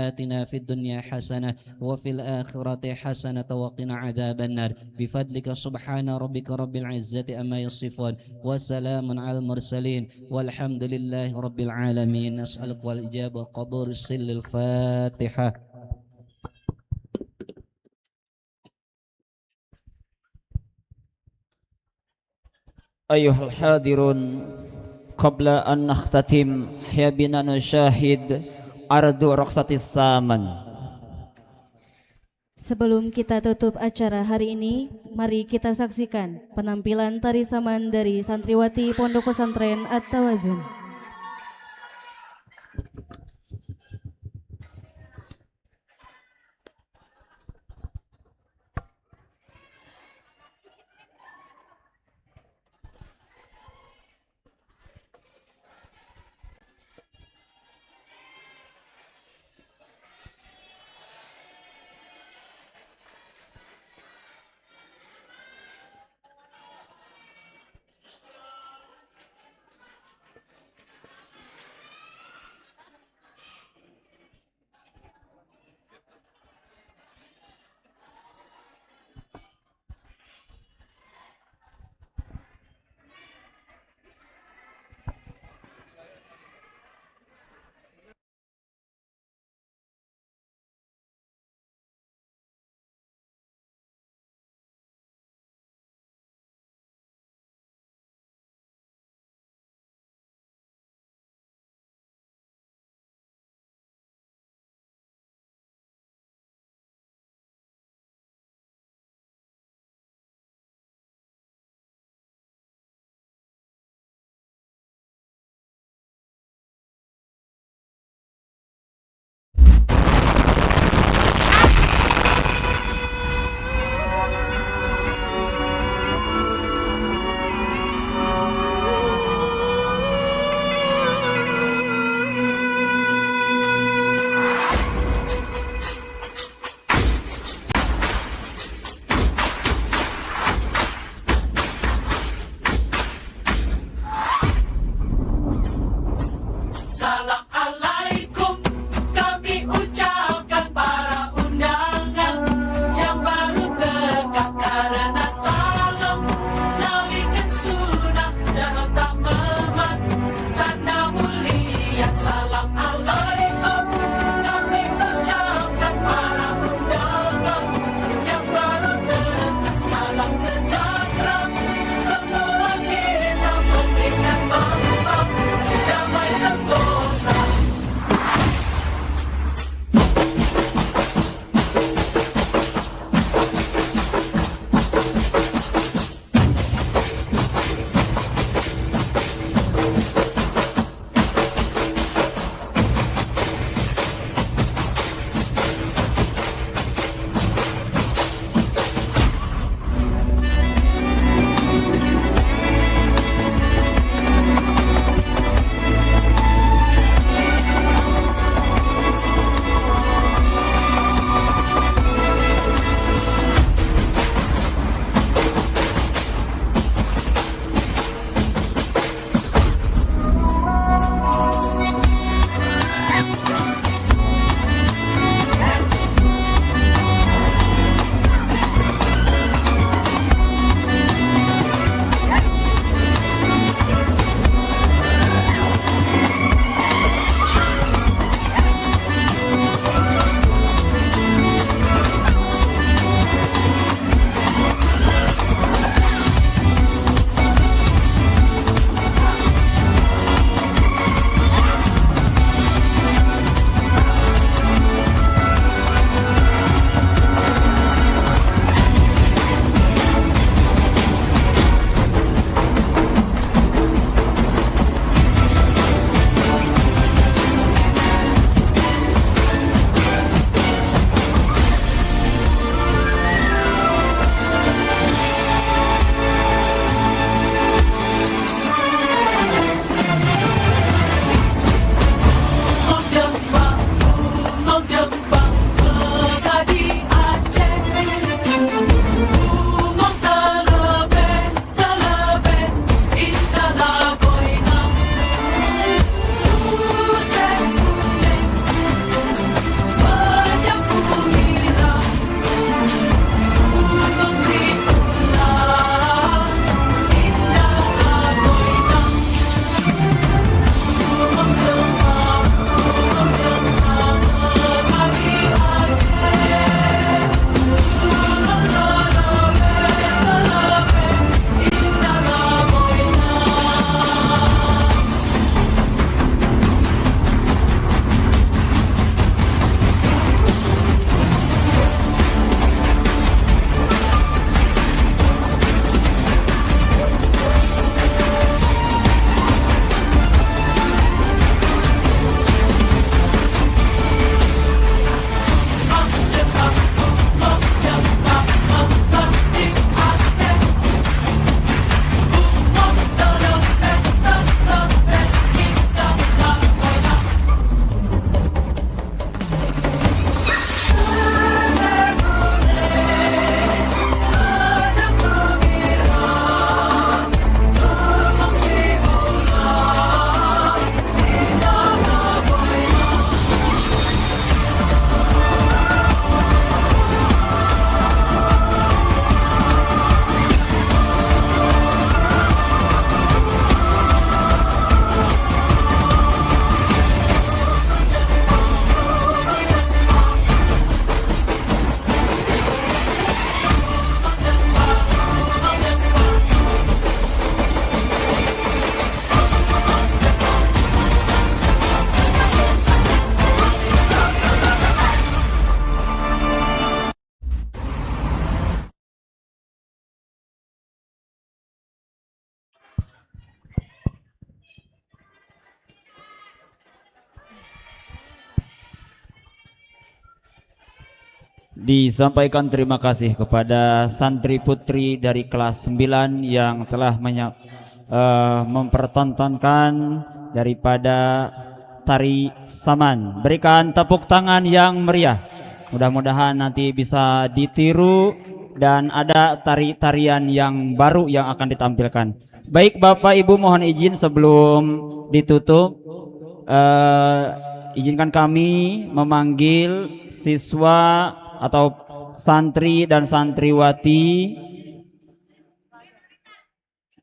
آتنا في الدنيا حسنة وفي الآخرة حسنة وقنا عذاب النار. بفضلك سبحان ربك رب العزة أما يصفون وسلام على المرسلين والحمد لله رب العالمين. نسألك والإجابة قبول السل الفاتحة. أيها الحاضرون قبل أن نختتم حيا بنا نشاهد عرض رقصة السامن. Sebelum kita tutup acara hari ini, mari kita saksikan penampilan tari saman dari santriwati Pondok Pesantren At-Tawazun. Disampaikan terima kasih kepada santri putri dari kelas 9 yang telah mempertontonkan daripada tari saman. Berikan tepuk tangan yang meriah. Mudah-mudahan nanti bisa ditiru dan ada tari-tarian yang baru yang akan ditampilkan. Baik Bapak Ibu, mohon izin sebelum ditutup, izinkan kami memanggil siswa atau santri dan santriwati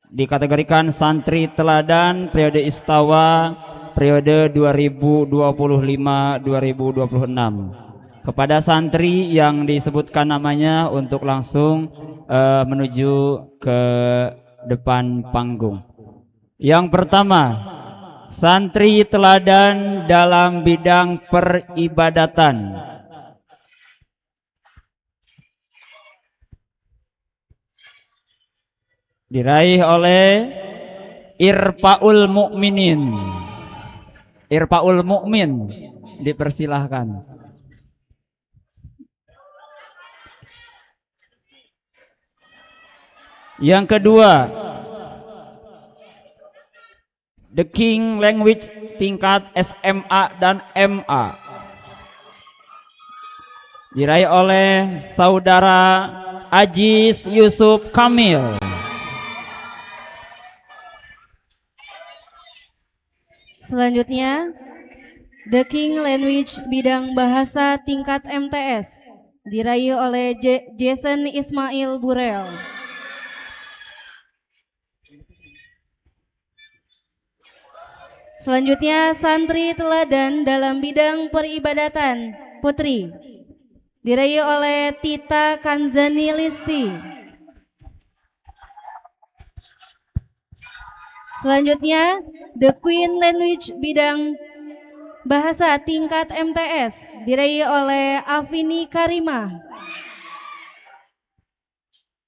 dikategorikan santri teladan periode Istawa periode 2025-2026. Kepada santri yang disebutkan namanya untuk langsung menuju ke depan panggung. Yang pertama, santri teladan dalam bidang peribadatan. Diraih oleh Irfaul Mukminin. Irfaul Mukmin, dipersilahkan. Yang kedua, The King Language tingkat SMA dan MA. Diraih oleh saudara Aziz Yusuf Kamil. Selanjutnya, The King Language bidang bahasa tingkat MTS diraih oleh Jason Ismail Burel. Selanjutnya, santri teladan dalam bidang peribadatan putri diraih oleh Tita Kanzani Listi. Selanjutnya, The Queen Language bidang bahasa tingkat MTS diraih oleh Afini Karimah.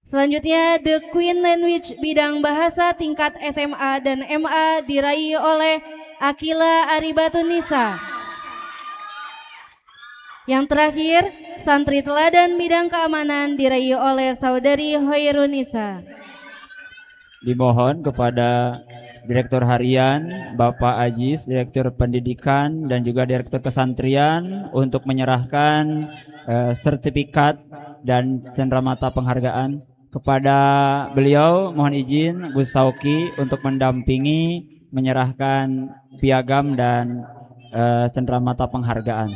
Selanjutnya, The Queen Language bidang bahasa tingkat SMA dan MA diraih oleh Akila Aribatunisa. Yang terakhir, santri teladan bidang keamanan diraih oleh saudari Hoirunisa. Dimohon kepada Direktur Harian Bapak Aziz, Direktur Pendidikan dan juga Direktur Kesantrian untuk menyerahkan sertifikat dan cenderamata penghargaan kepada beliau. Mohon izin Gus Sauki untuk mendampingi menyerahkan piagam dan cenderamata penghargaan.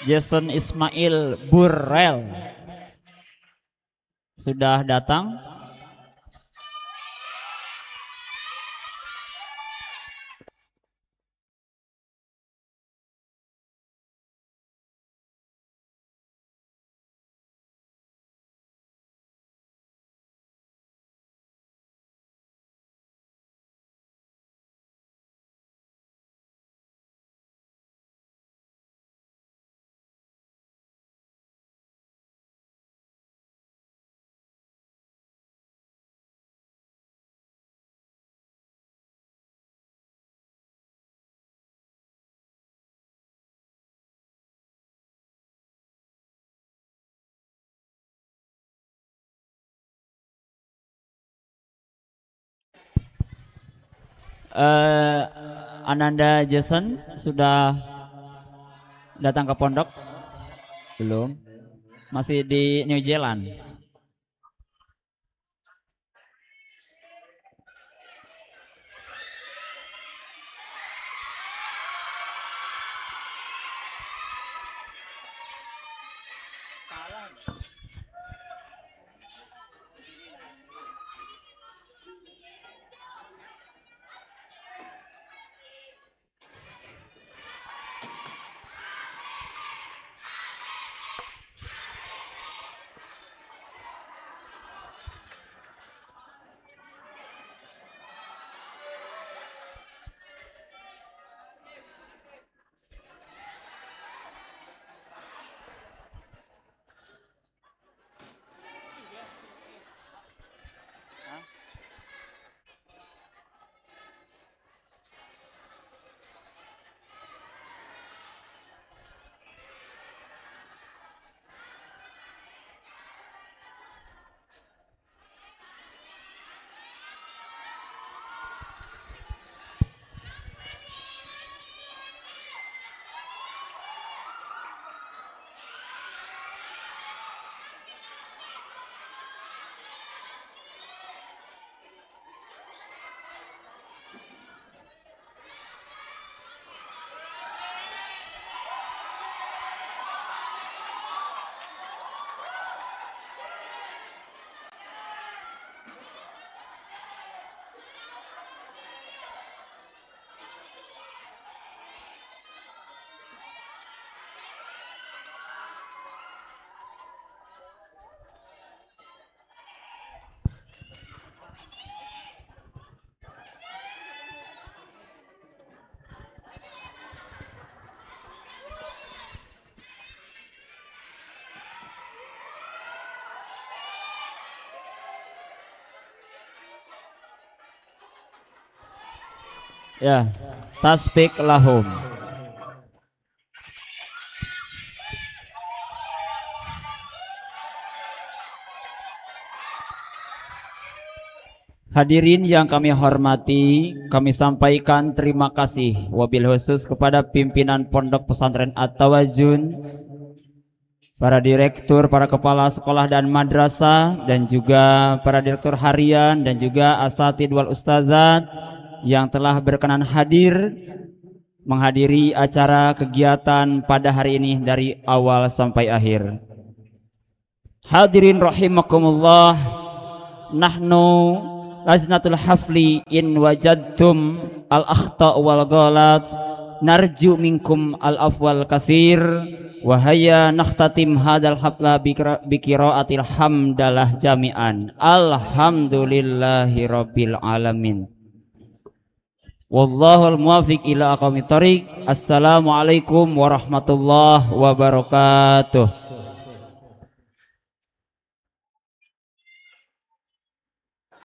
Jason Ismail Burel sudah datang. Ananda Jason sudah datang ke pondok. Belum. Masih di New Zealand. Ya, tasbih lahum. Hadirin yang kami hormati, kami sampaikan terima kasih wabil khusus kepada pimpinan Pondok Pesantren At-Tawazun, para direktur, para kepala sekolah dan madrasah, dan juga para direktur harian dan juga asatid wal ustazat yang telah berkenan hadir menghadiri acara kegiatan pada hari ini dari awal sampai akhir. Hadirin rahimakumullah, nahnu Laznatul hafli in wajadtum al-akhta wal ghalat narju minkum al-afwal kathir wahaya nakhtatim hadal hafla bikiraatil hamdalah jami'an alhamdulillahi rabbil alamin wallahul muwafiq ila aqwamit thoriq. Assalamualaikum warahmatullahi wabarakatuh.